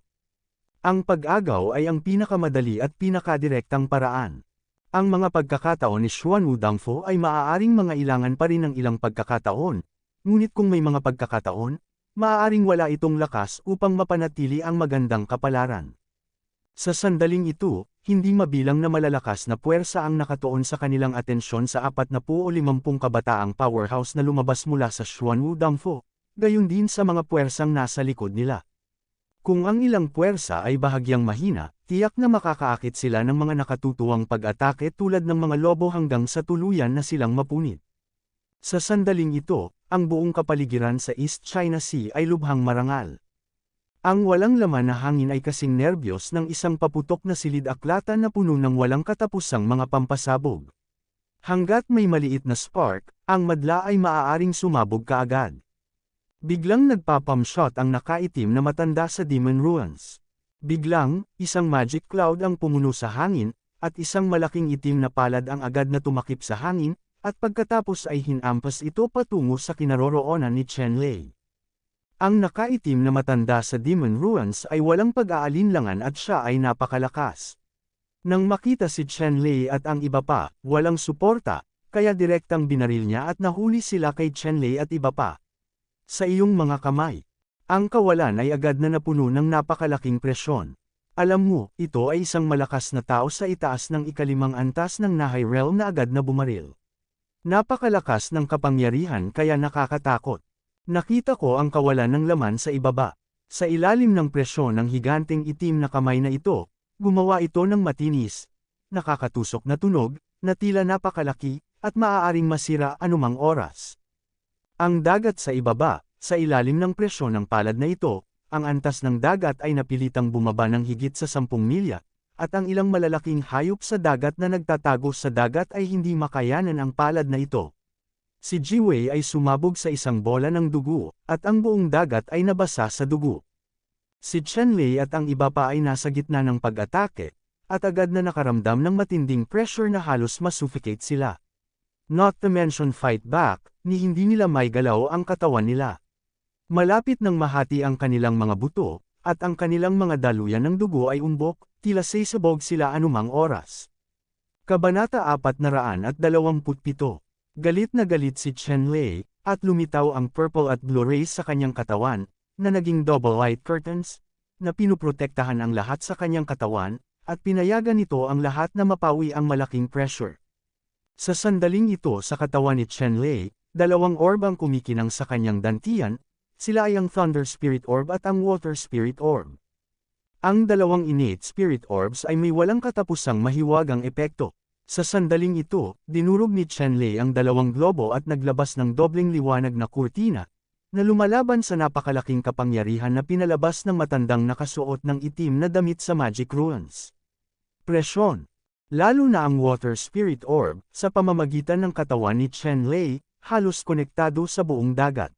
Speaker 1: Ang pag-agaw ay ang pinakamadali at pinakadirektang paraan. Ang mga pagkakataon ni Xuanwu Dangfo ay maaaring mangailangan pa rin ng ilang pagkakataon, ngunit kung may mga pagkakataon, maaaring wala itong lakas upang mapanatili ang magandang kapalaran. Sa sandaling ito, hindi mabilang na malalakas na puwersa ang nakatuon sa kanilang atensyon sa 40 o 50 kabataang powerhouse na lumabas mula sa Xuanwu Dangfo, gayon din sa mga puwersang nasa likod nila. Kung ang ilang puwersa ay bahagyang mahina, tiyak na makakaakit sila ng mga nakatutuwang pag-atake tulad ng mga lobo hanggang sa tuluyan na silang mapunit. Sa sandaling ito, ang buong kapaligiran sa East China Sea ay lubhang marangal. Ang walang laman na hangin ay kasing nerbiyos ng isang paputok na silid-aklatan na puno ng walang katapusang mga pampasabog. Hanggat may maliit na spark, ang madla ay maaaring sumabog kaagad. Biglang nagpapamshot ang nakaitim na matanda sa Demon Ruins. Biglang, isang magic cloud ang pumuno sa hangin, at isang malaking itim na palad ang agad na tumakip sa hangin, at pagkatapos ay hinampas ito patungo sa kinaroroonan ni Chenlei. Ang nakaitim na matanda sa Demon Ruins ay walang pag-aalinlangan at siya ay napakalakas. Nang makita si Chenlei at ang iba pa, walang suporta, kaya direktang binaril niya at nahuli sila kay Chenlei at iba pa. Sa iyong mga kamay. Ang kawalan ay agad na napuno ng napakalaking presyon. Alam mo, ito ay isang malakas na tao sa itaas ng ikalimang antas ng Nahai Realm na agad na bumaril. Napakalakas ng kapangyarihan kaya nakakatakot. Nakita ko ang kawalan ng laman sa ibaba. Sa ilalim ng presyon ng higanteng itim na kamay na ito, gumawa ito ng matinis, nakakatusok na tunog, na tila napakalaki, at maaaring masira anumang oras. Ang dagat sa ibaba, sa ilalim ng presyon ng palad na ito, ang antas ng dagat ay napilitang bumaba ng higit sa 10 milya, at ang ilang malalaking hayop sa dagat na nagtatago sa dagat ay hindi makayanan ang palad na ito. Si Jiwei ay sumabog sa isang bola ng dugo, at ang buong dagat ay nabasa sa dugo. Si Chenlei at ang iba pa ay nasa gitna ng pag-atake, at agad na nakaramdam ng matinding pressure na halos masuffocate sila. Not to mention fight back, ni hindi nila may galaw ang katawan nila. Malapit nang mahati ang kanilang mga buto, at ang kanilang mga daluyan ng dugo ay umbok, tila sasabog sila anumang oras. Kabanata 427. Galit na galit si Chenlei, at lumitaw ang purple at blue rays sa kanyang katawan, na naging double light curtains, na pinuprotektahan ang lahat sa kanyang katawan, at pinayagan nito ang lahat na mapawi ang malaking pressure. Sa sandaling ito sa katawan ni Chenlei, dalawang orb ang kumikinang sa kanyang dantian, sila ay ang Thunder Spirit Orb at ang Water Spirit Orb. Ang dalawang innate Spirit Orbs ay may walang katapusang mahiwagang epekto. Sa sandaling ito, dinurog ni Chenlei ang dalawang globo at naglabas ng dobleng liwanag na kurtina, na lumalaban sa napakalaking kapangyarihan na pinalabas ng matandang nakasuot ng itim na damit sa Magic Ruins. Presyon. Lalo na ang Water Spirit Orb, sa pamamagitan ng katawan ni Chenlei, halos konektado sa buong dagat.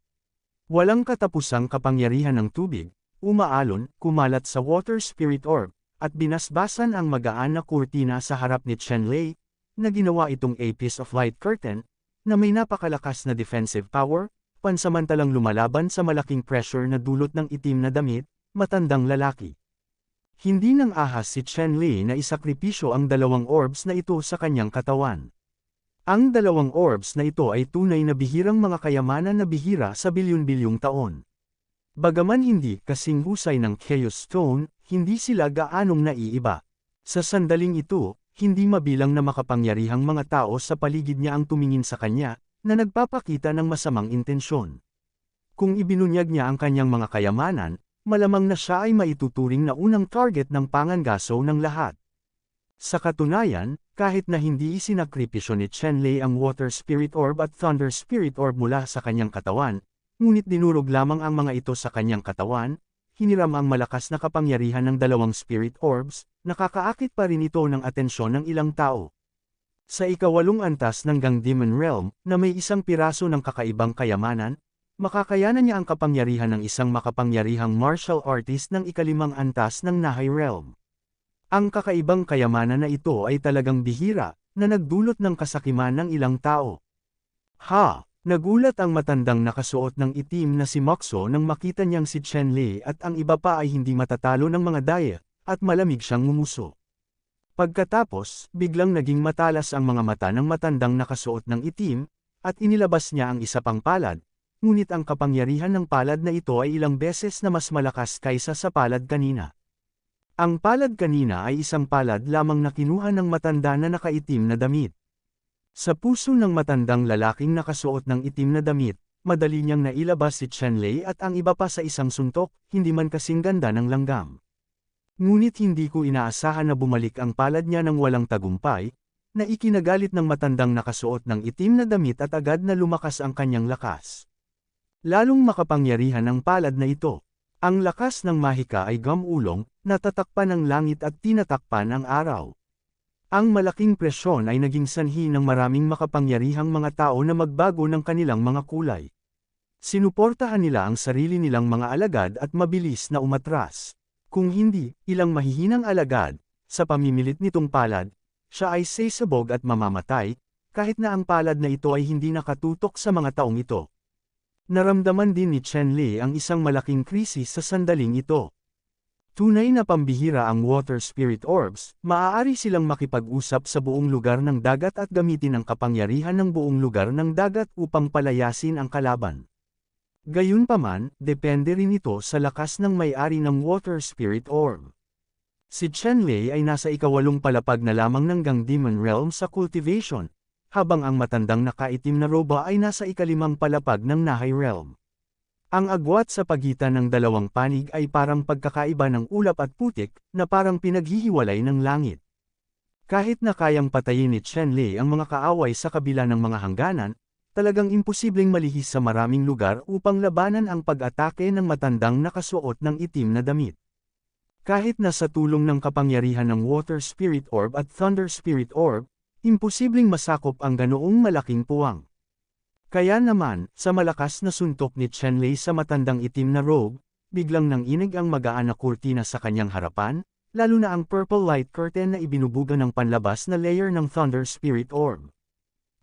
Speaker 1: Walang katapusang kapangyarihan ng tubig, umaalon, kumalat sa Water Spirit Orb, at binasbasan ang magaan na kurtina sa harap ni Chenlei, na ginawa itong a piece of light curtain, na may napakalakas na defensive power, pansamantalang lumalaban sa malaking pressure na dulot ng itim na damit, matandang lalaki. Hindi nang ahas si Chenlei na isakripisyo ang dalawang orbs na ito sa kanyang katawan. Ang dalawang orbs na ito ay tunay na bihirang mga kayamanan na bihira sa bilyon-bilyong taon. Bagaman hindi kasing husay ng Chaos Stone, hindi sila gaanong naiiba. Sa sandaling ito, hindi mabilang na makapangyarihang mga tao sa paligid niya ang tumingin sa kanya, na nagpapakita ng masamang intensyon. Kung ibinunyag niya ang kanyang mga kayamanan, malamang na siya ay maituturing na unang target ng pangangaso ng lahat. Sa katunayan, kahit na hindi isinakripisyo ni Chenlei ang Water Spirit Orb at Thunder Spirit Orb mula sa kanyang katawan, ngunit dinurog lamang ang mga ito sa kanyang katawan, hiniram ang malakas na kapangyarihan ng dalawang Spirit Orbs, nakakaakit pa rin ito ng atensyon ng ilang tao. Sa ikawalong antas ng Gang Demon Realm, na may isang piraso ng kakaibang kayamanan, makakayanan niya ang kapangyarihan ng isang makapangyarihang martial artist ng ikalimang antas ng Nahai Realm. Ang kakaibang kayamanan na ito ay talagang bihira, na nagdulot ng kasakiman ng ilang tao. Nagulat ang matandang nakasuot ng itim na si Moxo nang makita niyang si Chenlei at ang iba pa ay hindi matatalo ng mga daya, at malamig siyang ngumuso. Pagkatapos, biglang naging matalas ang mga mata ng matandang nakasuot ng itim, at inilabas niya ang isa pang palad, ngunit ang kapangyarihan ng palad na ito ay ilang beses na mas malakas kaysa sa palad kanina. Ang palad kanina ay isang palad lamang na kinuha ng matanda na nakaitim na damit. Sa puso ng matandang lalaking nakasuot ng itim na damit, madali niyang nailabas si Chenlei at ang iba pa sa isang suntok, hindi man kasing ganda ng langgam. Ngunit hindi ko inaasahan na bumalik ang palad niya ng walang tagumpay, na ikinagalit ng matandang nakasuot ng itim na damit at agad na lumakas ang kanyang lakas. Lalong makapangyarihan ang palad na ito. Ang lakas ng mahika ay gamulong, natatakpan ang langit at tinatakpan ang araw. Ang malaking presyon ay naging sanhi ng maraming makapangyarihang mga tao na magbago ng kanilang mga kulay. Sinuportahan nila ang sarili nilang mga alagad at mabilis na umatras. Kung hindi, ilang mahihinang alagad, sa pamimilit nitong palad, siya ay sasabog at mamamatay, kahit na ang palad na ito ay hindi nakatutok sa mga taong ito. Naramdaman din ni Chenlei ang isang malaking krisis sa sandaling ito. Tunay na pambihira ang Water Spirit Orbs, maaari silang makipag-usap sa buong lugar ng dagat at gamitin ang kapangyarihan ng buong lugar ng dagat upang palayasin ang kalaban. Gayunpaman, depende rin ito sa lakas ng may-ari ng Water Spirit Orb. Si Chenlei ay nasa ikawalong palapag na lamang ng Gang Demon Realm sa cultivation, habang ang matandang nakaitim na roba ay nasa ikalimang palapag ng Nahai Realm. Ang agwat sa pagitan ng dalawang panig ay parang pagkakaiba ng ulap at putik, na parang pinaghihiwalay ng langit. Kahit na kayang patayin ni Chenlei ang mga kaaway sa kabila ng mga hangganan, talagang imposibleng malihis sa maraming lugar upang labanan ang pag-atake ng matandang nakasuot ng itim na damit. Kahit na sa tulong ng kapangyarihan ng Water Spirit Orb at Thunder Spirit Orb, imposibleng masakop ang ganoong malaking puwang. Kaya naman, sa malakas na suntok ni Chenlei sa matandang itim na robe, biglang nanginig ang magaan na kurtina sa kanyang harapan, lalo na ang purple light curtain na ibinubuga ng panlabas na layer ng Thunder Spirit Orb.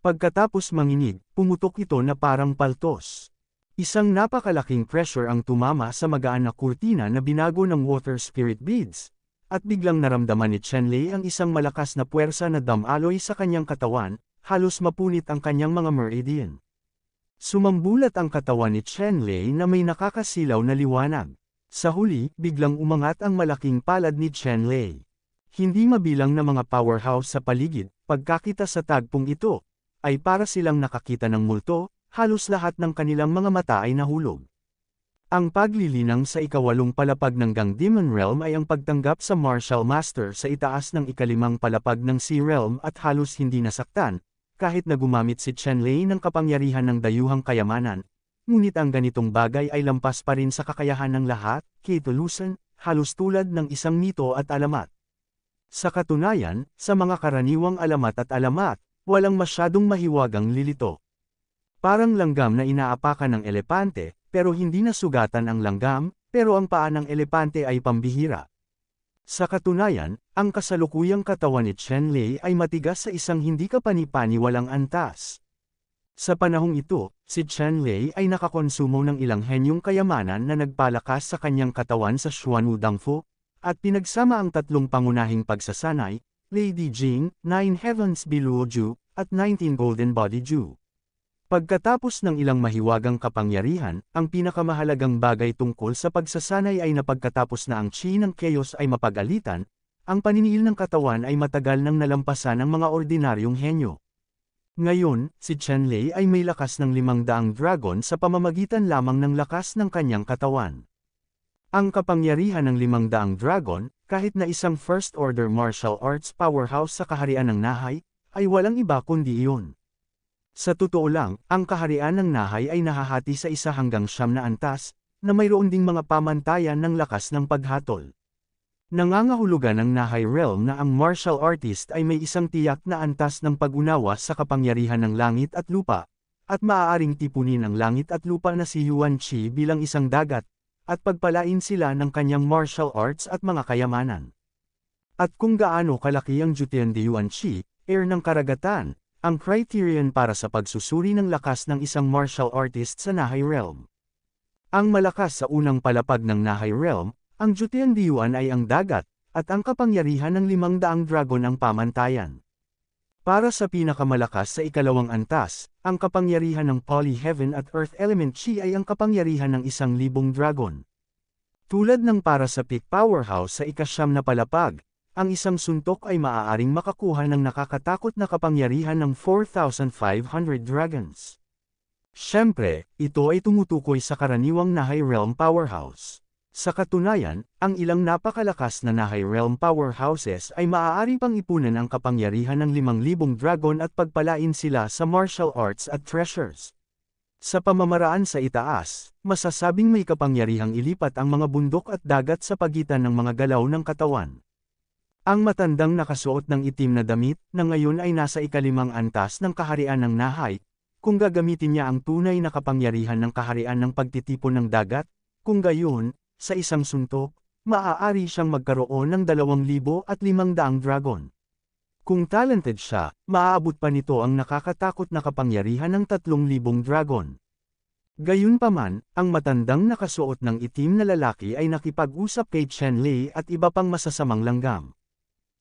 Speaker 1: Pagkatapos manginig, pumutok ito na parang paltos. Isang napakalaking pressure ang tumama sa magaan na kurtina na binago ng Water Spirit Beads, at biglang naramdaman ni Chenlei ang isang malakas na puwersa na damaloy sa kanyang katawan, halos mapunit ang kanyang mga meridian. Sumambulat ang katawan ni Chenlei na may nakakasilaw na liwanag. Sa huli, biglang umangat ang malaking palad ni Chenlei. Hindi mabilang na mga powerhouse sa paligid, pagkakita sa tagpong ito, ay para silang nakakita ng multo, halos lahat ng kanilang mga mata ay nahulog. Ang paglilinang sa ikawalong palapag ng Gang Demon Realm ay ang pagtanggap sa Martial Master sa itaas ng ikalimang palapag ng Sea Realm at halos hindi nasaktan, kahit na gumamit si Chenlei ng kapangyarihan ng dayuhang kayamanan, ngunit ang ganitong bagay ay lampas pa rin sa kakayahan ng lahat, Keitulusan, halos tulad ng isang mito at alamat. Sa katunayan, sa mga karaniwang alamat at alamat, walang masyadong mahiwagang lilito. Parang langgam na inaapakan ng elepante, pero hindi nasugatan ang langgam, pero ang paa ng elepante ay pambihira. Sa katunayan, ang kasalukuyang katawan ni Chenlei ay matigas sa isang hindi kapani-paniwalang antas. Sa panahong ito, si Chenlei ay nakakonsumo ng ilang henyong kayamanan na nagpalakas sa kanyang katawan sa Xuanwu Dangfu, at pinagsama ang tatlong pangunahing pagsasanay, Lady Jing, 9 Heavens Below Ju, at 19 Golden Body Ju. Pagkatapos ng ilang mahiwagang kapangyarihan, ang pinakamahalagang bagay tungkol sa pagsasanay ay na pagkatapos na ang chi ng chaos ay mapagalitan, ang paniniil ng katawan ay matagal nang nalampasan ng mga ordinaryong henyo. Ngayon, si Chenlei ay may lakas ng 500 dragon sa pamamagitan lamang ng lakas ng kanyang katawan. Ang kapangyarihan ng 500 dragon, kahit na isang First Order Martial Arts powerhouse sa kaharian ng Nahay, ay walang iba kundi iyon. Sa totoo lang, ang kaharian ng Nahay ay nahahati sa 1 hanggang 9 na antas, na mayroon ding mga pamantayan ng lakas ng paghatol. Nangangahulugan ng Nahay Realm na ang martial artist ay may isang tiyak na antas ng pag-unawa sa kapangyarihan ng langit at lupa, at maaaring tipunin ang langit at lupa na si Yuan Chi bilang isang dagat, at pagpalain sila ng kanyang martial arts at mga kayamanan. At kung gaano kalaki ang Jutian de Yuan Chi, heir ng karagatan, ang criterion para sa pagsusuri ng lakas ng isang martial artist sa Nahay Realm. Ang malakas sa unang palapag ng Nahay Realm, ang Jutian de Yuan ay ang dagat, at ang kapangyarihan ng 500 dragon ang pamantayan. Para sa pinakamalakas sa ikalawang antas, ang kapangyarihan ng Poly Heaven at Earth Element Chi ay ang kapangyarihan ng 1,000 dragon. Tulad ng para sa Peak Powerhouse sa ika-9 na palapag, ang isang suntok ay maaaring makakuha ng nakakatakot na kapangyarihan ng 4,500 dragons. Siyempre, ito ay tumutukoy sa karaniwang Nahay Realm Powerhouse. Sa katunayan, ang ilang napakalakas na Nahay Realm powerhouses ay maaari pang ipunan ang kapangyarihan ng 5,000 dragon at pagpalain sila sa martial arts at treasures. Sa pamamaraan sa itaas, masasabing may kapangyarihang ilipat ang mga bundok at dagat sa pagitan ng mga galaw ng katawan. Ang matandang nakasuot ng itim na damit na ngayon ay nasa ikalimang antas ng kaharian ng Nahay, kung gagamitin niya ang tunay na kapangyarihan ng kaharian ng pagtitipon ng dagat, kung gayon, sa isang suntok, maaari siyang magkaroon ng 2,500 dragon. Kung talented siya, maaabot pa nito ang nakakatakot na kapangyarihan ng 3,000 dragon. Gayunpaman, ang matandang nakasuot ng itim na lalaki ay nakipag-usap kay Chenlei at iba pang masasamang langgam.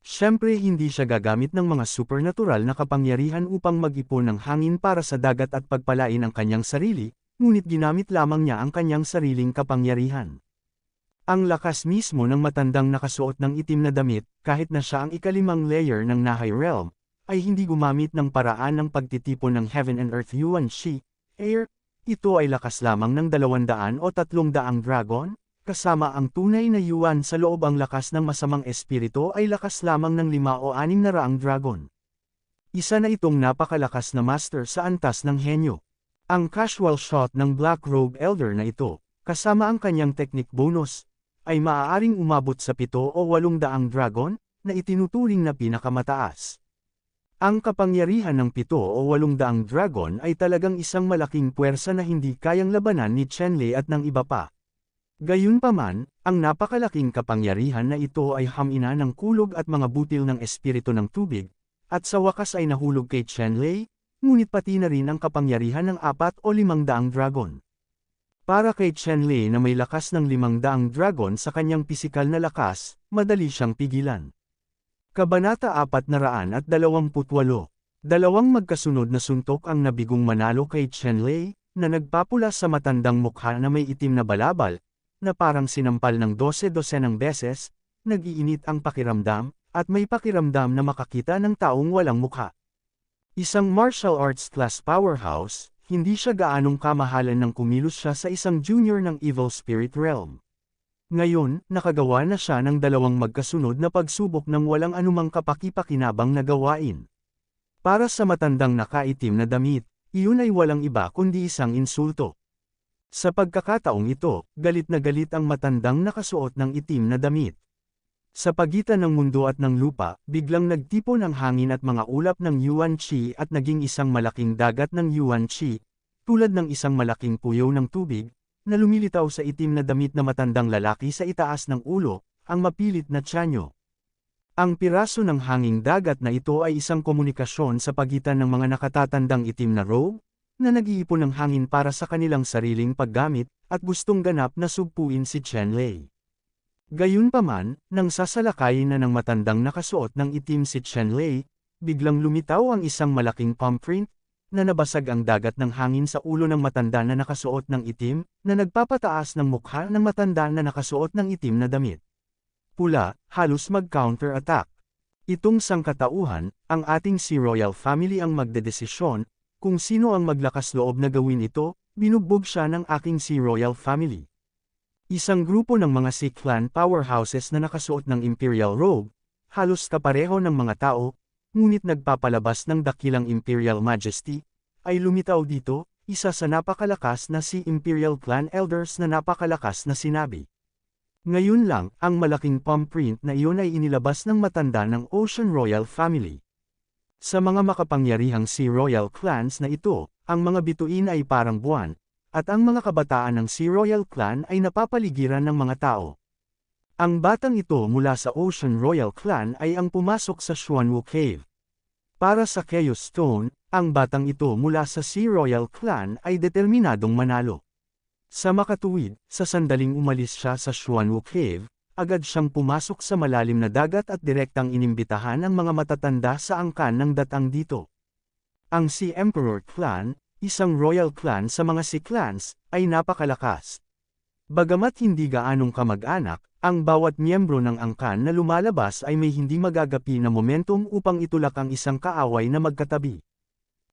Speaker 1: Siyempre hindi siya gagamit ng mga supernatural na kapangyarihan upang mag-ipon ng hangin para sa dagat at pagpalain ang kanyang sarili, ngunit ginamit lamang niya ang kanyang sariling kapangyarihan. Ang lakas mismo ng matandang nakasuot ng itim na damit, kahit na siya ang ikalimang layer ng Nahay Realm, ay hindi gumamit ng paraan ng pagtitipon ng Heaven and Earth Yuan Chi, Air. Ito ay lakas lamang ng 200 o 300 dragon, kasama ang tunay na Yuan sa loob. Ang lakas ng masamang espiritu ay lakas lamang ng 5 o 600 dragon. Isa na itong napakalakas na master sa antas ng henyo. Ang casual shot ng Black Robe Elder na ito, kasama ang kanyang technique bonus, ay maaaring umabot sa 7 o 800 dragon, na itinuturing na pinakamataas. Ang kapangyarihan ng 7 o 800 dragon ay talagang isang malaking puwersa na hindi kayang labanan ni Chenlei at ng iba pa. Gayunpaman, ang napakalaking kapangyarihan na ito ay hamina ng kulog at mga butil ng espiritu ng tubig, at sa wakas ay nahulog kay Chenlei, ngunit pati na rin ang kapangyarihan ng 4 o 500 dragon. Para kay Chenlei na may lakas ng 500 dragon sa kanyang pisikal na lakas, madali siyang pigilan. Kabanata 428. Dalawang magkasunod na suntok ang nabigong manalo kay Chenlei, na nagpapula sa matandang mukha na may itim na balabal, na parang sinampal ng 12-12 beses, nag-iinit ang pakiramdam, at may pakiramdam na makakita ng taong walang mukha. Isang martial arts class powerhouse, hindi siya gaanong kamahalan nang kumilos siya sa isang junior ng Evil Spirit Realm. Ngayon, nakagawa na siya ng dalawang magkasunod na pagsubok ng walang anumang kapaki-pakinabang na gawain. Para sa matandang nakaitim na damit, iyon ay walang iba kundi isang insulto. Sa pagkakataong ito, galit na galit ang matandang nakasuot ng itim na damit. Sa pagitan ng mundo at ng lupa, biglang nagtipon ang hangin at mga ulap ng Yuan Qi at naging isang malaking dagat ng Yuan Qi, tulad ng isang malaking puyo ng tubig, na lumilitaw sa itim na damit na matandang lalaki sa itaas ng ulo, ang mapilit na tiyanyo. Ang piraso ng hanging dagat na ito ay isang komunikasyon sa pagitan ng mga nakatatandang itim na robe, na nag-iipon ng hangin para sa kanilang sariling paggamit, at gustong ganap na sugpuin si Chenlei. Gayunpaman, nang sasalakayin na ng matandang nakasuot ng itim si Chenlei, biglang lumitaw ang isang malaking palm print, na nabasag ang dagat ng hangin sa ulo ng matanda na nakasuot ng itim, na nagpapataas ng mukha ng matanda na nakasuot ng itim na damit. Pula, halos mag-counter-attack. Itong sangkatauhan, ang ating si Royal Family ang magdedesisyon, kung sino ang maglakas loob na gawin ito, binugbog siya ng aking si Royal Family. Isang grupo ng mga Sikh clan powerhouses na nakasuot ng Imperial robe, halos kapareho ng mga tao, ngunit nagpapalabas ng dakilang Imperial Majesty, ay lumitaw dito, isa sa napakalakas na si Imperial Clan Elders na napakalakas na sinabi. Ngayon lang, ang malaking palm print na iyon ay inilabas ng matanda ng Ocean Royal Family. Sa mga makapangyarihang si Royal Clans na ito, ang mga bituin ay parang buwan, at ang mga kabataan ng si Royal Clan ay napapaligiran ng mga tao. Ang batang ito mula sa Ocean Royal Clan ay ang pumasok sa Xuanwu Cave. Para sa Chaos Stone, ang batang ito mula sa Sea Royal Clan ay determinadong manalo. Sa makatuwid, sa sandaling umalis siya sa Xuanwu Cave, agad siyang pumasok sa malalim na dagat at direktang inimbitahan ang mga matatanda sa angkan ng datang dito. Ang Sea Emperor Clan, isang royal clan sa mga Sea Clans, ay napakalakas. Bagamat hindi gaanong kamag-anak, ang bawat miyembro ng angkan na lumalabas ay may hindi magagapi na momentum upang itulak ang isang kaaway na magkatabi.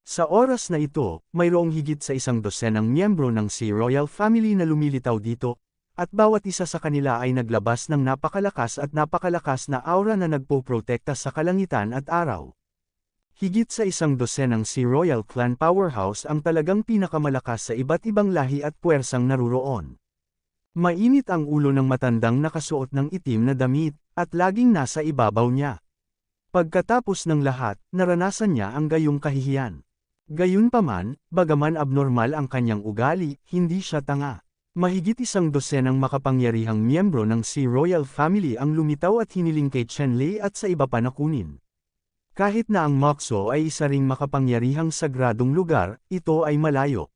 Speaker 1: Sa oras na ito, mayroong higit sa 100 miyembro ng Sea Royal Family na lumilitaw dito, at bawat isa sa kanila ay naglabas ng napakalakas na aura na nagpoprotekta sa kalangitan at araw. Higit sa 100 ng Sea Royal Clan Powerhouse ang talagang pinakamalakas sa iba't ibang lahi at puwersang naruroon. Mainit ang ulo ng matandang nakasuot ng itim na damit, at laging nasa ibabaw niya. Pagkatapos ng lahat, naranasan niya ang gayong kahihiyan. Gayunpaman, bagaman abnormal ang kanyang ugali, hindi siya tanga. Mahigit 100 ng makapangyarihang miyembro ng Sea Royal Family ang lumitaw at hiniling kay Chenlei at sa iba pa na kunin. Kahit na ang Moxo ay isa ring makapangyarihang sagradong lugar, ito ay malayo.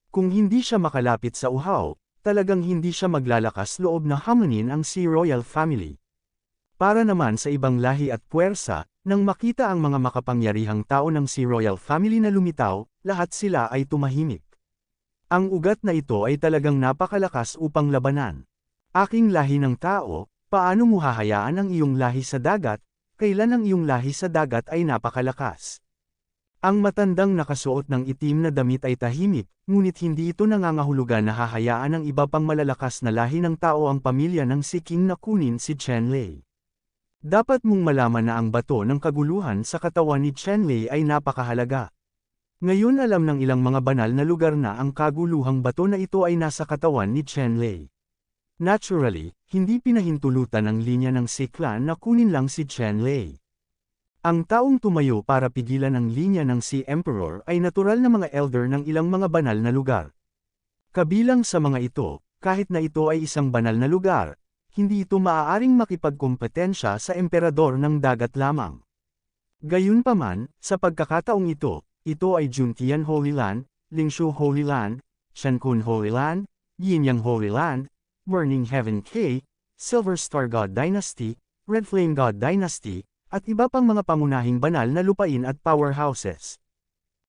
Speaker 1: Kung hindi siya makalapit sa uhaw, talagang hindi siya maglalakas loob na hamunin ang Sea Royal Family. Para naman sa ibang lahi at puwersa, nang makita ang mga makapangyarihang tao ng Sea Royal Family na lumitaw, lahat sila ay tumahimik. Ang ugat na ito ay talagang napakalakas upang labanan. Aking lahi ng tao, paano mo hahayaan ang iyong lahi sa dagat, kailan ang iyong lahi sa dagat ay napakalakas? Ang matandang nakasuot ng itim na damit ay tahimik, ngunit hindi ito nangangahulugan na hahayaan ng iba pang malalakas na lahi ng tao ang pamilya ng si King na kunin si Chenlei. Dapat mong malaman na ang bato ng kaguluhan sa katawan ni Chenlei ay napakahalaga. Ngayon alam ng ilang mga banal na lugar na ang kaguluhang bato na ito ay nasa katawan ni Chenlei. Naturally, hindi pinahintulutan ang linya ng Sikh clan na kunin lang si Chenlei. Ang taong tumayo para pigilan ang linya ng Sea Emperor ay natural na mga elder ng ilang mga banal na lugar. Kabilang sa mga ito, kahit na ito ay isang banal na lugar, hindi ito maaaring makipagkompetensya sa emperador ng dagat lamang. Gayunpaman, sa pagkakataong ito ay Juntian Holy Land, Lingshu Holy Land, Shankun Holy Land, Yinyang Holy Land, Burning Heaven K, Silver Star God Dynasty, Red Flame God Dynasty, at iba pang mga pangunahing banal na lupain at powerhouses.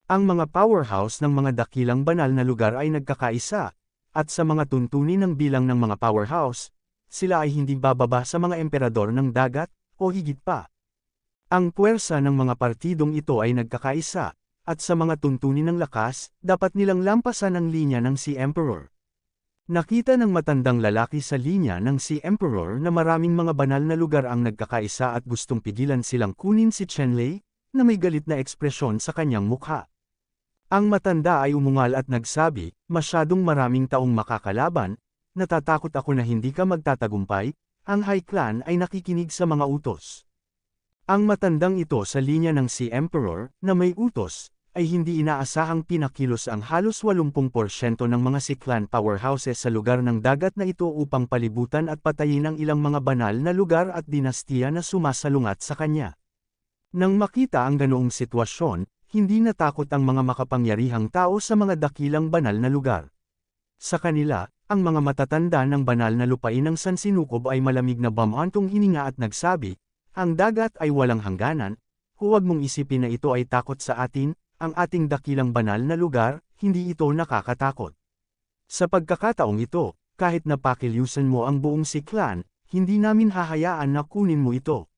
Speaker 1: Ang mga powerhouse ng mga dakilang banal na lugar ay nagkakaisa, at sa mga tuntunin ng bilang ng mga powerhouse, sila ay hindi bababa sa mga emperador ng dagat, o higit pa. Ang puwersa ng mga partidong ito ay nagkakaisa, at sa mga tuntunin ng lakas, dapat nilang lampasan ang linya ng Sea Emperor. Nakita ng matandang lalaki sa linya ng Sea Emperor na maraming mga banal na lugar ang nagkakaisa at gustong pigilan silang kunin si Chenlei, na may galit na ekspresyon sa kanyang mukha. Ang matanda ay umungal at nagsabi, masyadong maraming taong makakalaban, natatakot ako na hindi ka magtatagumpay, ang High Clan ay nakikinig sa mga utos. Ang matandang ito sa linya ng Sea Emperor, na may utos, ay hindi inaasahang pinakilos ang halos 80% ng mga Sea Clan powerhouses sa lugar ng dagat na ito upang palibutan at patayin ang ilang mga banal na lugar at dinastiya na sumasalungat sa kanya. Nang makita ang ganoong sitwasyon, hindi natakot ang mga makapangyarihang tao sa mga dakilang banal na lugar. Sa kanila, ang mga matatanda ng banal na lupain ng Sansinukob ay malamig na bamantong hininga at nagsabi, ang dagat ay walang hangganan, huwag mong isipin na ito ay takot sa atin, ang ating dakilang banal na lugar, hindi ito nakakatakot. Sa pagkakataong ito, kahit na pakilyusan mo ang buong Sea Clan, hindi namin hahayaan na kunin mo ito.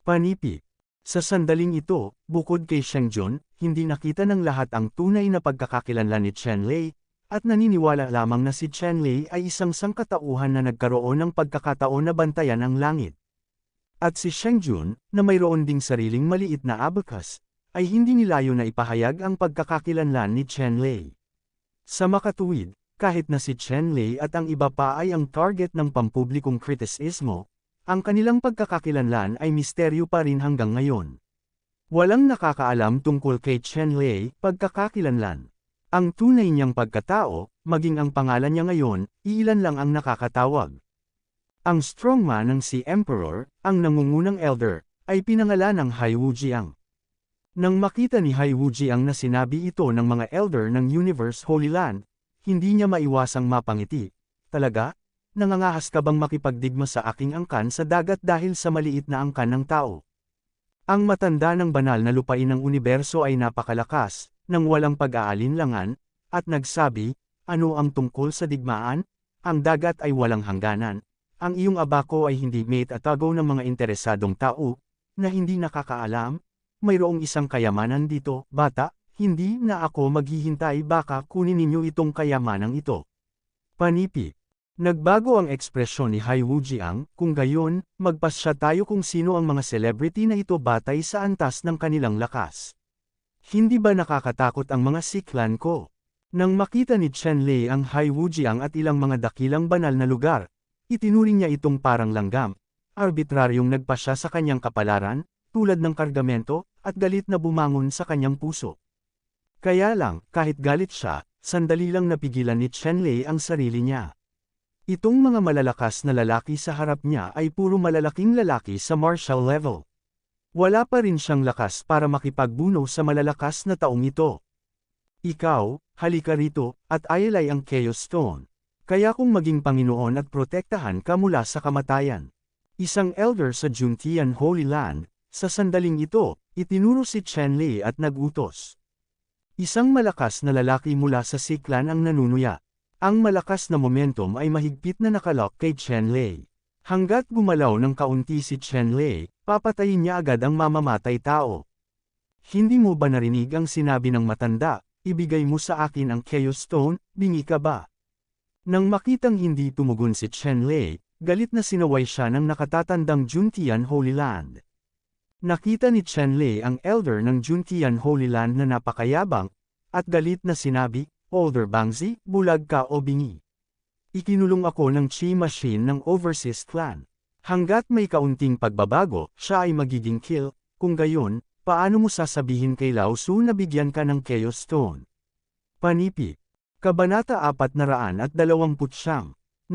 Speaker 1: Panipi. Sa sandaling ito, bukod kay Shengjun, hindi nakita ng lahat ang tunay na pagkakakilanlan ni Chenlei, at naniniwala lamang na si Chenlei ay isang sangkatauhan na nagkaroon ng pagkakataon na bantayan ang langit. At si Shengjun, na mayroon ding sariling maliit na abacus, ay hindi nilayo na ipahayag ang pagkakakilanlan ni Chenlei. Sa makatuwid, kahit na si Chenlei at ang iba pa ay ang target ng pampublikong kritisismo, ang kanilang pagkakakilanlan ay misteryo pa rin hanggang ngayon. Walang nakakaalam tungkol kay Chenlei, pagkakakilanlan. Ang tunay niyang pagkatao, maging ang pangalan niya ngayon, iilan lang ang nakakatawag. Ang strongman ng Sea Emperor, ang nangungunang elder, ay pinangalan ng Hai Wujiang. Nang makita ni Hai Wujiang na sinabi ito ng mga elder ng Universe Holy Land, hindi niya maiwasang mapangiti. Talaga? Nangangahas ka bang makipagdigma sa aking angkan sa dagat dahil sa maliit na angkan ng tao? Ang matanda ng banal na lupain ng universo ay napakalakas, nang walang pag-aalinlangan, at nagsabi, ano ang tungkol sa digmaan? Ang dagat ay walang hangganan. Ang iyong abako ay hindi mate at agaw ng mga interesadong tao, na hindi nakakaalam. Mayroong isang kayamanan dito, bata, hindi na ako maghihintay baka kunin ninyo itong kayamanang ito. Panipi. Nagbago ang ekspresyon ni Hai Wujiang, kung gayon, magpasya tayo kung sino ang mga celebrity na ito batay sa antas ng kanilang lakas. Hindi ba nakakatakot ang mga Sea Clan ko? Nang makita ni Chenlei ang Hai Wujiang at ilang mga dakilang banal na lugar, itinuring niya itong parang langgam, arbitraryong nagpasya sa kanyang kapalaran, tulad ng kargamento, at galit na bumangon sa kanyang puso. Kaya lang, kahit galit siya, sandali lang napigilan ni Chenlei ang sarili niya. Itong mga malalakas na lalaki sa harap niya ay puro malalaking lalaki sa martial level. Wala pa rin siyang lakas para makipagbuno sa malalakas na taong ito. Ikaw, halika rito, at ayalay ang Chaos Stone. Kaya kung maging Panginoon at protektahan ka mula sa kamatayan. Isang elder sa Juntian Holy Land, sa sandaling ito, itinuro si Chenlei at nagutos. Isang malakas na lalaki mula sa Sea Clan ang nanunuya. Ang malakas na momentum ay mahigpit na nakalock kay Chenlei. Hanggat gumalaw ng kaunti si Chenlei, papatayin niya agad ang mamamatay tao. Hindi mo ba narinig ang sinabi ng matanda, ibigay mo sa akin ang Chaos Stone, bingi ka ba? Nang makitang hindi tumugon si Chenlei, galit na sinaway siya ng nakatatandang Juntian Holy Land. Nakita ni Chenlei ang elder ng Juntian Holy Land na napakayabang, at galit na sinabi, Older Bangzi, bulag ka o bingi. Ikinulong ako ng Chi Machine ng Overseas Clan. Hanggat may kaunting pagbabago, siya ay magiging kill, Kung gayon, paano mo sasabihin kay Lao Su na bigyan ka ng Chaos Stone? Panipi. Kabanata 429.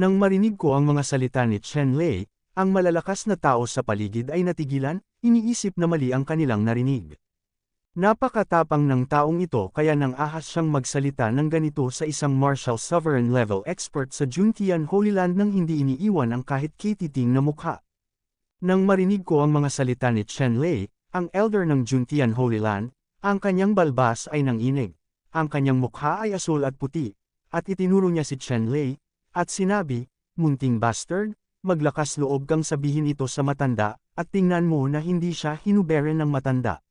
Speaker 1: Nang marinig ko ang mga salita ni Chen Lei, ang malalakas na tao sa paligid ay natigilan, iniisip na mali ang kanilang narinig. Napakatapang ng taong ito kaya nang ahas siyang magsalita ng ganito sa isang martial sovereign level expert sa Juntian Holy Land nang hindi iniiwan ang kahit kititing na mukha. Nang marinig ko ang mga salita ni Chen Lei, ang elder ng Juntian Holy Land, ang kanyang balbas ay nanginig, ang kanyang mukha ay asul at puti, at itinuro niya si Chen Lei, at sinabi, "Munting bastard, maglakas loob kang sabihin ito sa matanda, at tingnan mo na hindi siya hinubere ng matanda.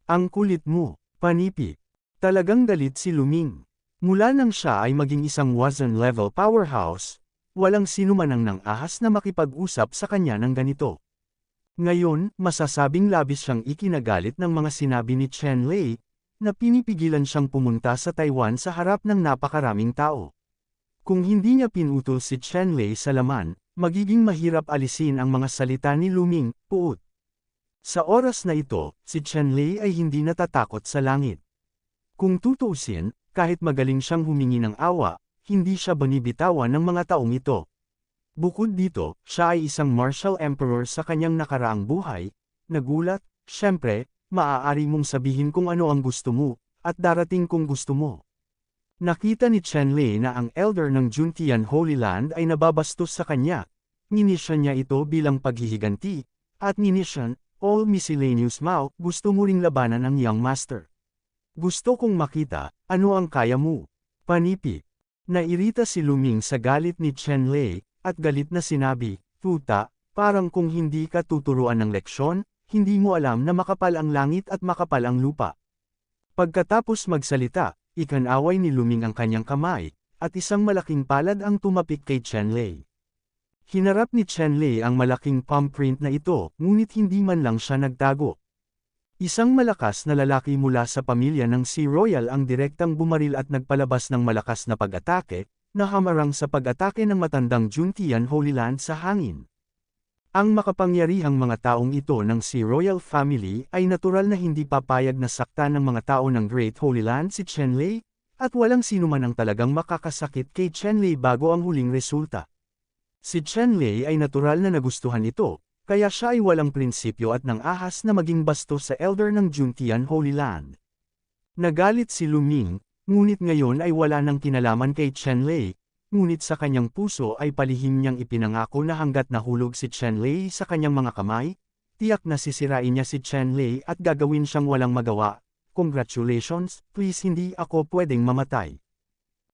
Speaker 1: Ang kulit mo, panipi." Talagang galit si Luming. Mula nang siya ay maging isang Wazan-level powerhouse, walang sinuman ang nang-ahas na makipag-usap sa kanya ng ganito. Ngayon, masasabing labis siyang ikinagalit ng mga sinabi ni Chen Lei, na pinipigilan siyang pumunta sa Taiwan sa harap ng napakaraming tao. Kung hindi niya pinutol si Chen Lei sa laman, magiging mahirap alisin ang mga salita ni Luming, puot. Sa oras na ito, si Chen Lei ay hindi natatakot sa langit. Kung tutuusin, kahit magaling siyang humingi ng awa, hindi siya binibitawan ng mga taong ito. Bukod dito, siya ay isang martial emperor sa kanyang nakaraang buhay. Nagulat, syempre, maaari mong sabihin kung ano ang gusto mo, at darating kung gusto mo. Nakita ni Chen Lei na ang elder ng Juntian Holy Land ay nababastos sa kanya. Ninisyan niya ito bilang paghihiganti, at ninisyan, "All miscellaneous Mao, gusto mo ring labanan ang young master. Gusto kong makita, ano ang kaya mo." Panipi. Nairita si Luming sa galit ni Chen Lei, at galit na sinabi, "Tuta, parang kung hindi ka tuturuan ng leksyon, hindi mo alam na makapal ang langit at makapal ang lupa." Pagkatapos magsalita, ikanaway ni Luming ang kanyang kamay, at isang malaking palad ang tumapik kay Chen Lei. Hinarap ni Chen Lei ang malaking palm print na ito, ngunit hindi man lang siya nagtago. Isang malakas na lalaki mula sa pamilya ng Si Royal ang direktang bumaril at nagpalabas ng malakas na pag-atake, na hamarang sa pag-atake ng matandang Juntian Holy Land sa hangin. Ang makapangyarihang mga taong ito ng Si Royal Family ay natural na hindi papayag na saktan ng mga tao ng Great Holy Land si Chen Lei, at walang sinuman ang talagang makakasakit kay Chen Lei bago ang huling resulta. Si Chen Lei ay natural na nagustuhan ito, kaya siya ay walang prinsipyo at nang-ahas na maging bastos sa elder ng Juntian Holy Land. Nagalit si Luming, ngunit ngayon ay wala nang kinalaman kay Chen Lei, ngunit sa kanyang puso ay palihim niyang ipinangako na hanggat nahulog si Chen Lei sa kanyang mga kamay, tiyak na sisirain niya si Chen Lei at gagawin siyang walang magawa. "Congratulations, please hindi ako pwedeng mamatay."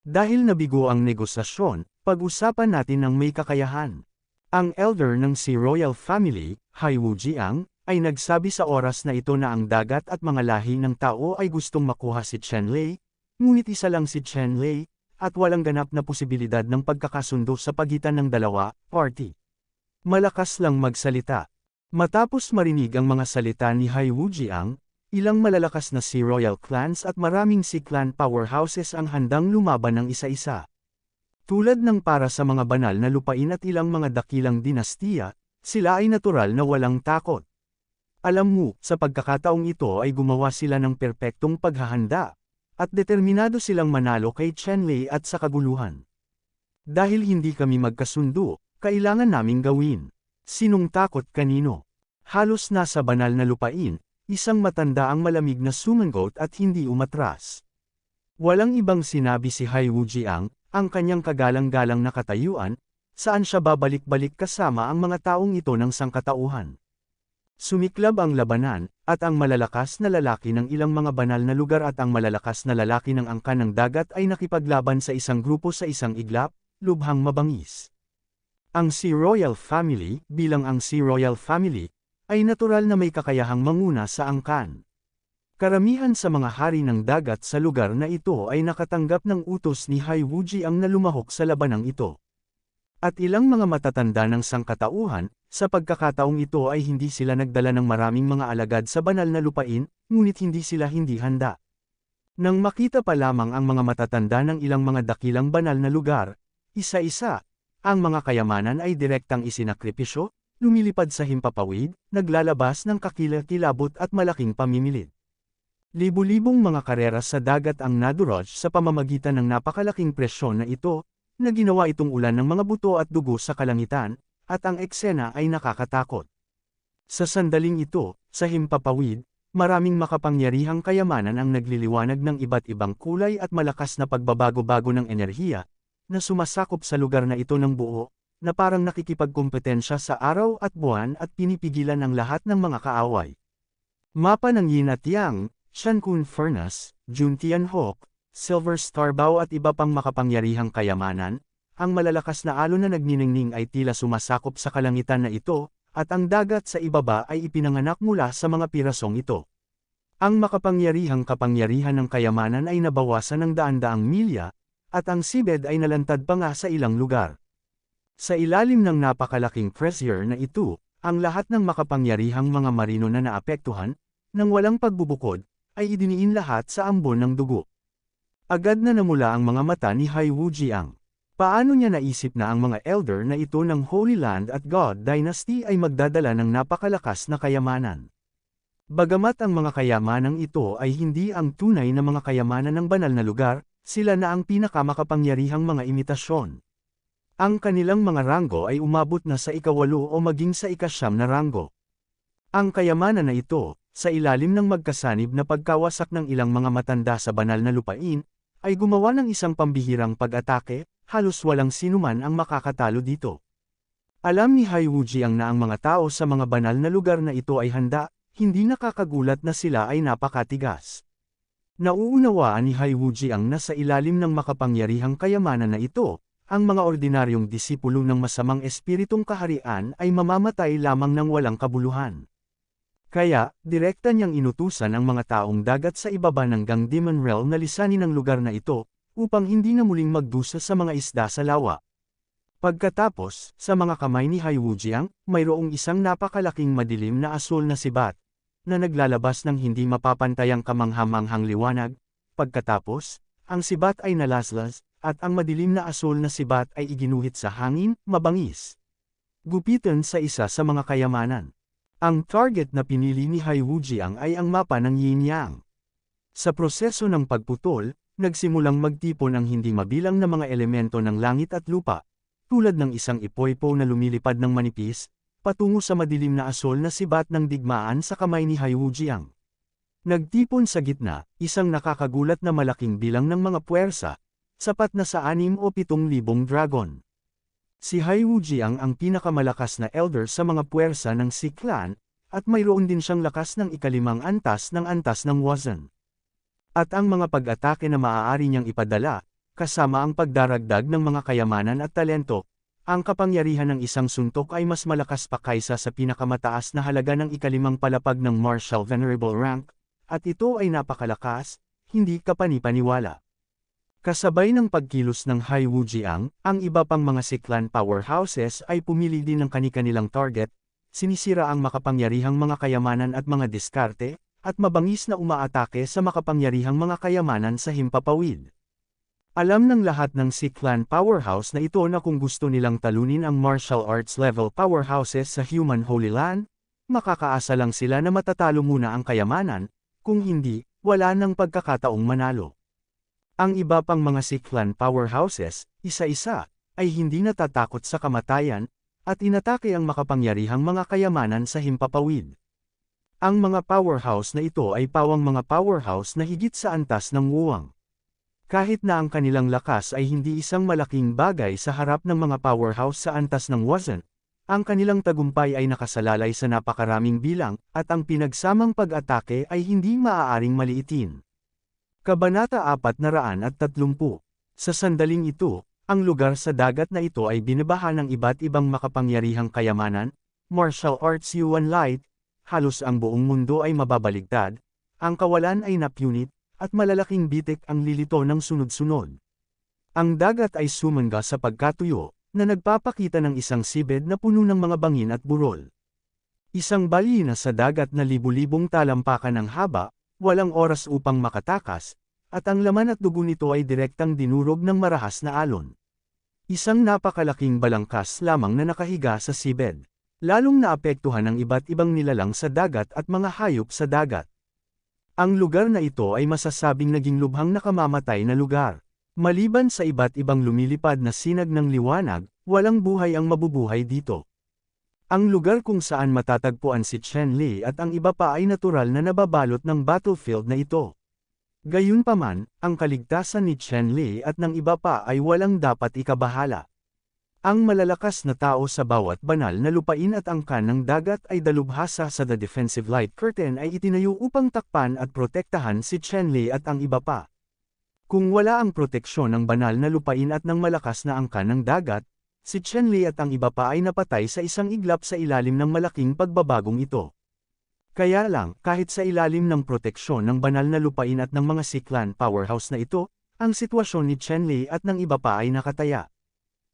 Speaker 1: Dahil nabigo ang negosasyon, pag-usapan natin ng may kakayahan. Ang elder ng Si Royal Family, Hai Wujiang, ay nagsabi sa oras na ito na ang dagat at mga lahi ng tao ay gustong makuha si Chen Lei, ngunit isa lang si Chen Lei, at walang ganap na posibilidad ng pagkakasundo sa pagitan ng dalawa, party. Malakas lang magsalita. Matapos marinig ang mga salita ni Hai Wujiang, ilang malalakas na Si Royal clans at maraming Si clan powerhouses ang handang lumaban ng isa-isa. Tulad ng para sa mga banal na lupain at ilang mga dakilang dinastiya, sila ay natural na walang takot. Alam mo, sa pagkakataong ito ay gumawa sila ng perpektong paghahanda, at determinado silang manalo kay Chen Lei at sa kaguluhan. Dahil hindi kami magkasundo, kailangan naming gawin. Sinong takot kanino? Halos nasa banal na lupain, isang matanda ang malamig na sumangot at hindi umatras. Walang ibang sinabi si Hai Wujiang, ang kanyang kagalang-galang na katayuan, saan siya babalik-balik kasama ang mga taong ito ng sangkatauhan. Sumiklab ang labanan, at ang malalakas na lalaki ng ilang mga banal na lugar at ang malalakas na lalaki ng angkan ng dagat ay nakipaglaban sa isang grupo sa isang iglap, lubhang mabangis. Ang Si Royal Family, bilang ang Si Royal Family, ay natural na may kakayahang manguna sa angkan. Karamihan sa mga hari ng dagat sa lugar na ito ay nakatanggap ng utos ni Hai Wujiang na lumahok sa labanang ito. At ilang mga matatanda ng sangkatauhan, sa pagkakataong ito ay hindi sila nagdala ng maraming mga alagad sa banal na lupain, ngunit hindi sila hindi handa. Nang makita pa lamang ang mga matatanda ng ilang mga dakilang banal na lugar, isa-isa, ang mga kayamanan ay direktang isinakripisyo, lumilipad sa himpapawid, naglalabas ng kakilakilabot at malaking pamimilid. Libu-libong mga karera sa dagat ang nadurog sa pamamagitan ng napakalaking presyon na ito, na ginawa itong ulan ng mga buto at dugo sa kalangitan, at ang eksena ay nakakatakot. Sa sandaling ito, sa himpapawid, maraming makapangyarihang kayamanan ang nagliliwanag ng iba't ibang kulay at malakas na pagbabago-bago ng enerhiya, na sumasakop sa lugar na ito ng buo, na parang nakikipagkompetensya sa araw at buwan at pinipigilan ang lahat ng mga kaaway. Mapa ng Yin at Yang, Shankun Furnace, Juntian Hawk, Silver Star Bow at iba pang makapangyarihang kayamanan, ang malalakas na alon na nagniningning ay tila sumasakop sa kalangitan na ito, at ang dagat sa ibaba ay ipinanganak mula sa mga pirasong ito. Ang makapangyarihang kapangyarihan ng kayamanan ay nabawasan ng daan-daang milya, at ang seabed ay nalantad pa nga sa ilang lugar. Sa ilalim ng napakalaking pressure na ito, ang lahat ng makapangyarihang mga marino na naapektuhan, nang walang pagbubukod, ay idiniin lahat sa ambon ng dugo. Agad na namula ang mga mata ni Hai Wujiang. Paano niya naisip na ang mga elder na ito ng Holy Land at God Dynasty ay magdadala ng napakalakas na kayamanan? Bagamat ang mga kayamanang ito ay hindi ang tunay na mga kayamanan ng banal na lugar, sila na ang pinakamakapangyarihang mga imitasyon. Ang kanilang mga ranggo ay umabot na sa ika-8 o maging sa ika-9 na ranggo. Ang kayamanan na ito, sa ilalim ng magkasanib na pagkawasak ng ilang mga matanda sa banal na lupain, ay gumawa ng isang pambihirang pag-atake, halos walang sinuman ang makakatalo dito. Alam ni Hai Wujiang na ang mga tao sa mga banal na lugar na ito ay handa, hindi nakakagulat na sila ay napakatigas. Nauunawaan ni Hai Wujiang na sa ilalim ng makapangyarihang kayamanan na ito, ang mga ordinaryong disipulo ng masamang espiritong kaharian ay mamamatay lamang ng walang kabuluhan. Kaya, direkta niyang inutusan ang mga taong dagat sa ibaba ng Gang Demon Realm na lisanin ang lugar na ito, upang hindi na muling magdusa sa mga isda sa lawa. Pagkatapos, sa mga kamay ni Hai Wujiang, mayroong isang napakalaking madilim na asul na sibat, na naglalabas ng hindi mapapantayang kamanghamanghang liwanag. Pagkatapos, ang sibat ay nalaslas, at ang madilim na asul na sibat ay iginuhit sa hangin, mabangis. Gupitan sa isa sa mga kayamanan. Ang target na pinili ni Hai Wujiang ay ang mapa ng Yin Yang. Sa proseso ng pagputol, nagsimulang magtipon ang hindi mabilang na mga elemento ng langit at lupa, tulad ng isang ipoypo na lumilipad ng manipis, patungo sa madilim na asul na sibat ng digmaan sa kamay ni Hai Wujiang. Nagtipon sa gitna, isang nakakagulat na malaking bilang ng mga puwersa, sapat na sa 6 o 7,000 dragon. Si Hai Wujiang ang pinakamalakas na elder sa mga puwersa ng Sea Clan, at mayroon din siyang lakas ng ika-5 antas ng Wazan. At ang mga pag-atake na maaari niyang ipadala, kasama ang pagdaragdag ng mga kayamanan at talento, ang kapangyarihan ng isang suntok ay mas malakas pa kaysa sa pinakamataas na halaga ng ika-5 palapag ng Martial Venerable Rank, at ito ay napakalakas, hindi kapani-paniwala. Kasabay ng pagkilos ng Hai Wujiang, ang iba pang mga Sea Clan powerhouses ay pumili din ng kani-kanilang target, sinisira ang makapangyarihang mga kayamanan at mga diskarte, at mabangis na umaatake sa makapangyarihang mga kayamanan sa himpapawid. Alam ng lahat ng Sea Clan powerhouse na ito na kung gusto nilang talunin ang martial arts level powerhouses sa Human Holy Land, makakaasa lang sila na matatalo muna ang kayamanan, kung hindi, wala nang pagkakataong manalo. Ang iba pang mga Sea Clan powerhouses, isa-isa, ay hindi natatakot sa kamatayan, at inatake ang makapangyarihang mga kayamanan sa himpapawid. Ang mga powerhouse na ito ay pawang mga powerhouse na higit sa antas ng Wuang. Kahit na ang kanilang lakas ay hindi isang malaking bagay sa harap ng mga powerhouse sa antas ng Wazan, ang kanilang tagumpay ay nakasalalay sa napakaraming bilang, at ang pinagsamang pag-atake ay hindi maaaring maliitin. Kabanata 430. Sa sandaling ito, ang lugar sa dagat na ito ay binabaha ng iba't ibang makapangyarihang kayamanan, martial arts Yuan Light, halos ang buong mundo ay mababaligtad, ang kawalan ay napunit, at malalaking bitik ang lilito ng sunod-sunod. Ang dagat ay sumangga sa pagkatuyo, na nagpapakita ng isang seabed na puno ng mga bangin at burol. Isang balina sa dagat na libu-libong talampakan ang haba, walang oras upang makatakas, at ang laman at dugo nito ay direktang dinurog ng marahas na alon. Isang napakalaking balangkas lamang na nakahiga sa seabed. lalong naapektuhan ang iba't ibang nilalang sa dagat at mga hayop sa dagat. Ang lugar na ito ay masasabing naging lubhang nakamamatay na lugar. Maliban sa iba't ibang lumilipad na sinag ng liwanag, walang buhay ang mabubuhay dito. Ang lugar kung saan matatagpuan si Chenli at ang iba pa ay natural na nababalot ng battlefield na ito. Gayunpaman, ang kaligtasan ni Chenli at ng iba pa ay walang dapat ikabahala. Ang malalakas na tao sa bawat banal na lupain at angkan ng dagat ay dalubhasa sa The Defensive Light Curtain ay itinayo upang takpan at protektahan si Chenli at ang iba pa. Kung wala ang proteksyon ng banal na lupain at ng malakas na angkan ng dagat, si Chenli at ang iba pa ay napatay sa isang iglap sa ilalim ng malaking pagbabagong ito. Kaya lang, kahit sa ilalim ng proteksyon ng banal na lupain at ng mga Siklan powerhouse na ito, ang sitwasyon ni Chenli at ng iba pa ay nakataya.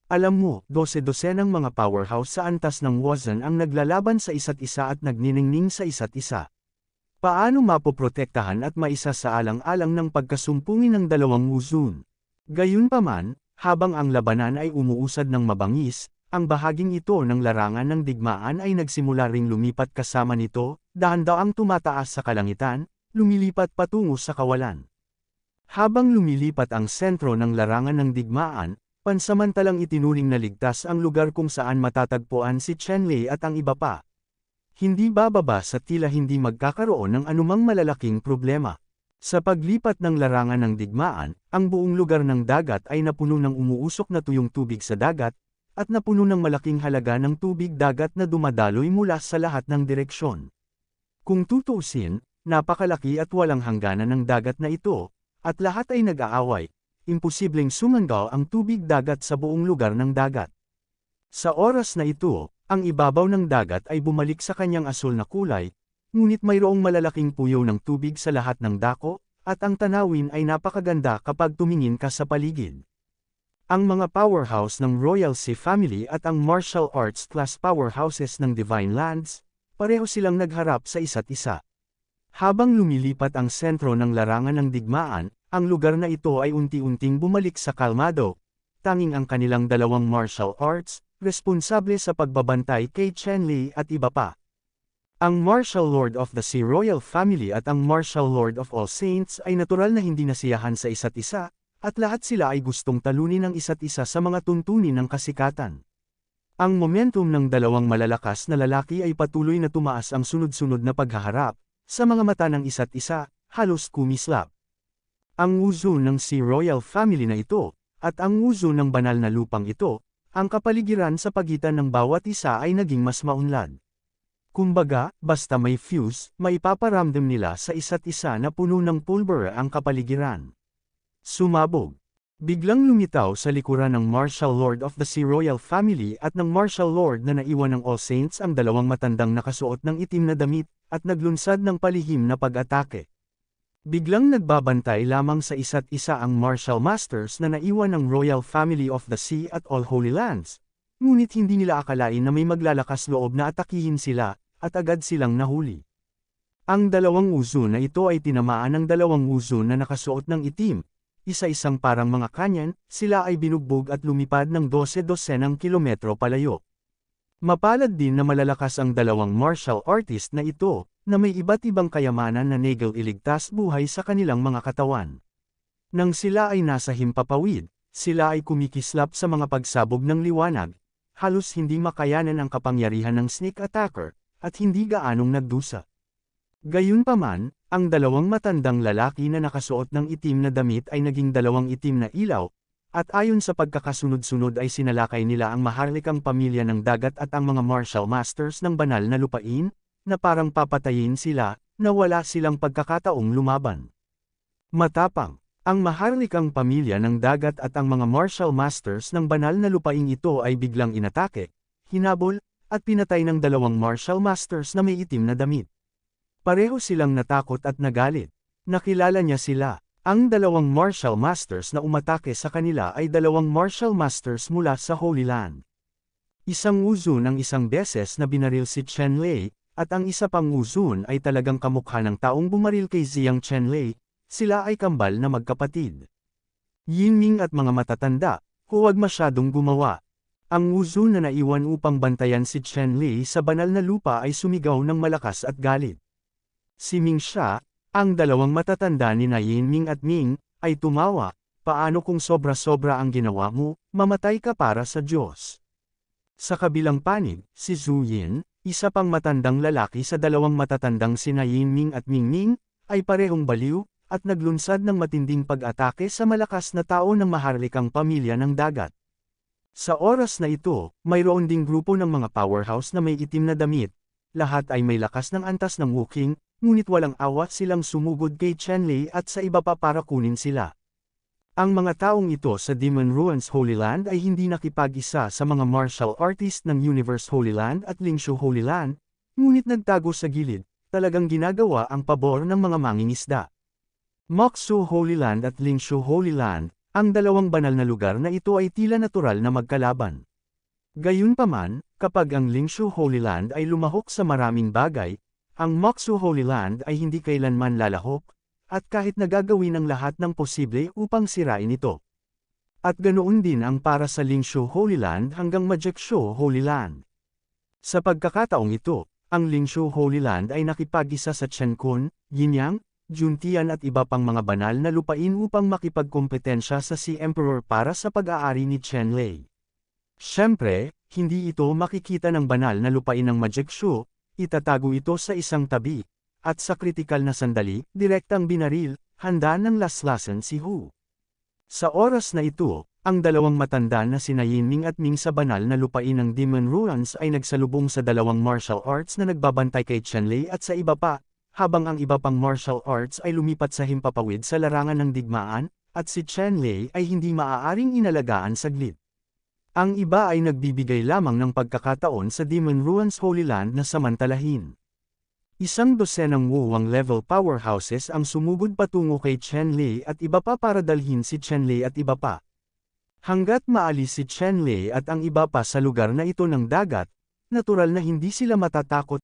Speaker 1: Alam mo, 12 ng mga powerhouse sa antas ng Wuzhen ang naglalaban sa isa't isa at nagniningning sa isa't isa. Paano mapoprotektahan at maisa sa alang-alang ng pagkasumpungin ng dalawang Wuzhen? Gayunpaman, habang ang labanan ay umuusad ng mabangis, ang bahaging ito ng larangan ng digmaan ay nagsimula ring lumipat kasama nito, dahan-daang tumataas sa kalangitan, lumilipat patungo sa kawalan. Habang lumilipat ang sentro ng larangan ng digmaan, pansamantalang itinuring na ligtas ang lugar kung saan matatagpuan si Chenli at ang iba pa. Hindi bababa sa tila hindi magkakaroon ng anumang malalaking problema. Sa paglipat ng larangan ng digmaan, ang buong lugar ng dagat ay napuno ng umuusok na tuyong tubig sa dagat, at napuno ng malaking halaga ng tubig dagat na dumadaloy mula sa lahat ng direksyon. Kung tutuusin, napakalaki at walang hangganan ng dagat na ito, at lahat ay nag-aaway, imposibleng sumanggaw ang tubig dagat sa buong lugar ng dagat. Sa oras na ito, ang ibabaw ng dagat ay bumalik sa kanyang asul na kulay, ngunit mayroong malalaking puyaw ng tubig sa lahat ng dako, at ang tanawin ay napakaganda kapag tumingin ka sa paligid. Ang mga powerhouse ng Royal Sea Family at ang martial arts class powerhouses ng Divine Lands, pareho silang nagharap sa isa't isa. Habang lumilipat ang sentro ng larangan ng digmaan, ang lugar na ito ay unti-unting bumalik sa kalmado, tanging ang kanilang dalawang martial arts, responsable sa pagbabantay kay Chenli at iba pa. Ang Martial Lord of the Sea Royal Family at ang Martial Lord of All Saints ay natural na hindi nasiyahan sa isa't isa, at lahat sila ay gustong talunin ang isa't isa sa mga tuntunin ng kasikatan. Ang momentum ng dalawang malalakas na lalaki ay patuloy na tumaas ang sunod-sunod na paghaharap, sa mga mata ng isa't isa, halos kumislap. Ang Wuzhen ng Sea Royal Family na ito, at ang Wuzhen ng banal na lupang ito, ang kapaligiran sa pagitan ng bawat isa ay naging mas maunlad. Kumbaga, basta may fuse, maipaparamdam nila sa isa't isa na puno ng pulbura ang kapaligiran. Sumabog. Biglang lumitaw sa likuran ng Martial Lord of the Sea Royal Family at ng Martial Lord na naiwan ng All Saints ang dalawang matandang nakasuot ng itim na damit, at naglunsad ng palihim na pag-atake. Biglang nagbabantay lamang sa isa't isa ang Martial Masters na naiwan ng Royal Family of the Sea at All Holy Lands, ngunit hindi nila akalain na may maglalakas loob na atakihin sila, at agad silang nahuli. Ang dalawang Wuzhen na ito ay tinamaan ng dalawang Wuzhen na nakasuot ng itim, isa-isang parang mga kanyan, sila ay binugbog at lumipad ng 12-12 kilometro palayo. Mapalad din na malalakas ang dalawang martial artist na ito, na may iba't ibang kayamanan na nagel iligtas buhay sa kanilang mga katawan. Nang sila ay nasa himpapawid, sila ay kumikislap sa mga pagsabog ng liwanag, halos hindi makayanan ang kapangyarihan ng sneak attacker, at hindi gaanong nagdusa. Gayunpaman, ang dalawang matandang lalaki na nakasuot ng itim na damit ay naging dalawang itim na ilaw, at ayon sa pagkakasunod-sunod ay sinalakay nila ang maharlikang pamilya ng dagat at ang mga martial masters ng banal na lupain, na parang papatayin sila, na wala silang pagkakataong lumaban. Matapang, ang maharlikang pamilya ng dagat at ang mga martial masters ng banal na lupain ito ay biglang inatake, hinabol, at pinatay ng dalawang martial masters na may itim na damit. Pareho silang natakot at nagalit. Nakilala niya sila. Ang dalawang martial masters na umatake sa kanila ay dalawang martial masters mula sa Holy Land. Isang Wuzhen ang isang beses na binaril si Chenli, at ang isa pang Wuzhen ay talagang kamukha ng taong bumaril kay Ziyang Chenli, sila ay kambal na magkapatid. Yinming at mga matatanda, huwag masyadong gumawa. Ang Wuzu na naiwan upang bantayan si Chen Lei sa banal na lupa ay sumigaw ng malakas at galit. Si Ming Xia, ang dalawang matatanda ni na Yin Ming at Ming, ay tumawa, paano kung sobra-sobra ang ginawa mo, mamatay ka para sa Diyos. Sa kabilang panig, si Zhu Yin, isa pang matandang lalaki sa dalawang matatandang sina Yin Ming at Ming Ming, ay parehong baliw, at naglunsad ng matinding pag-atake sa malakas na tao ng maharlikang pamilya ng dagat. Sa oras na ito, mayroon ding grupo ng mga powerhouse na may itim na damit, lahat ay may lakas ng antas ng Wukong, ngunit walang awa silang sumugod kay Chen Lei at sa iba pa para kunin sila. Ang mga taong ito sa Demon Ruins Holy Land ay hindi nakipag-isa sa mga martial artist ng Universe Holy Land at Lingshu Holy Land, ngunit nagtago sa gilid, talagang ginagawa ang pabor ng mga mangingisda. Moxu Holy Land at Lingshu Holy Land, ang dalawang banal na lugar na ito ay tila natural na magkalaban. Gayunpaman, kapag ang Lingshu Holy Land ay lumahok sa maraming bagay, ang Moxu Holy Land ay hindi kailanman lalahok, at kahit nagagawin ang lahat ng posible upang sirain ito. At ganoon din ang para sa Lingshu Holy Land hanggang Majiakshu Holy Land. Sa pagkakataong ito, ang Lingshu Holy Land ay nakipag-isa sa Chen Kun, Yinyang, Juntian at iba pang mga banal na lupain upang makipagkompetensya sa Sea Emperor para sa pag-aari ni Chen Lei. Siyempre, hindi ito makikita ng banal na lupain ng Majiakshu, itatago ito sa isang tabi, at sa kritikal na sandali, direktang binaril, handa ng laslasan si Hu. Sa oras na ito, ang dalawang matanda na sina Yin Ming at Ming sa banal na lupain ng Demon Ruins ay nagsalubong sa dalawang martial arts na nagbabantay kay Chen Lei at sa iba pa, habang ang iba pang martial arts ay lumipat sa himpapawid sa larangan ng digmaan, at si Chen Lei ay hindi maaaring inalagaan saglit. Ang iba ay nagbibigay lamang ng pagkakataon sa Demon Ruins Holy Land na samantalahin. Isang dosenang wuwang level powerhouses ang sumugod patungo kay Chen Lei at iba pa para dalhin si Chen Lei at iba pa. Hanggat maalis si Chen Lei at ang iba pa sa lugar na ito ng dagat, natural na hindi sila matatakot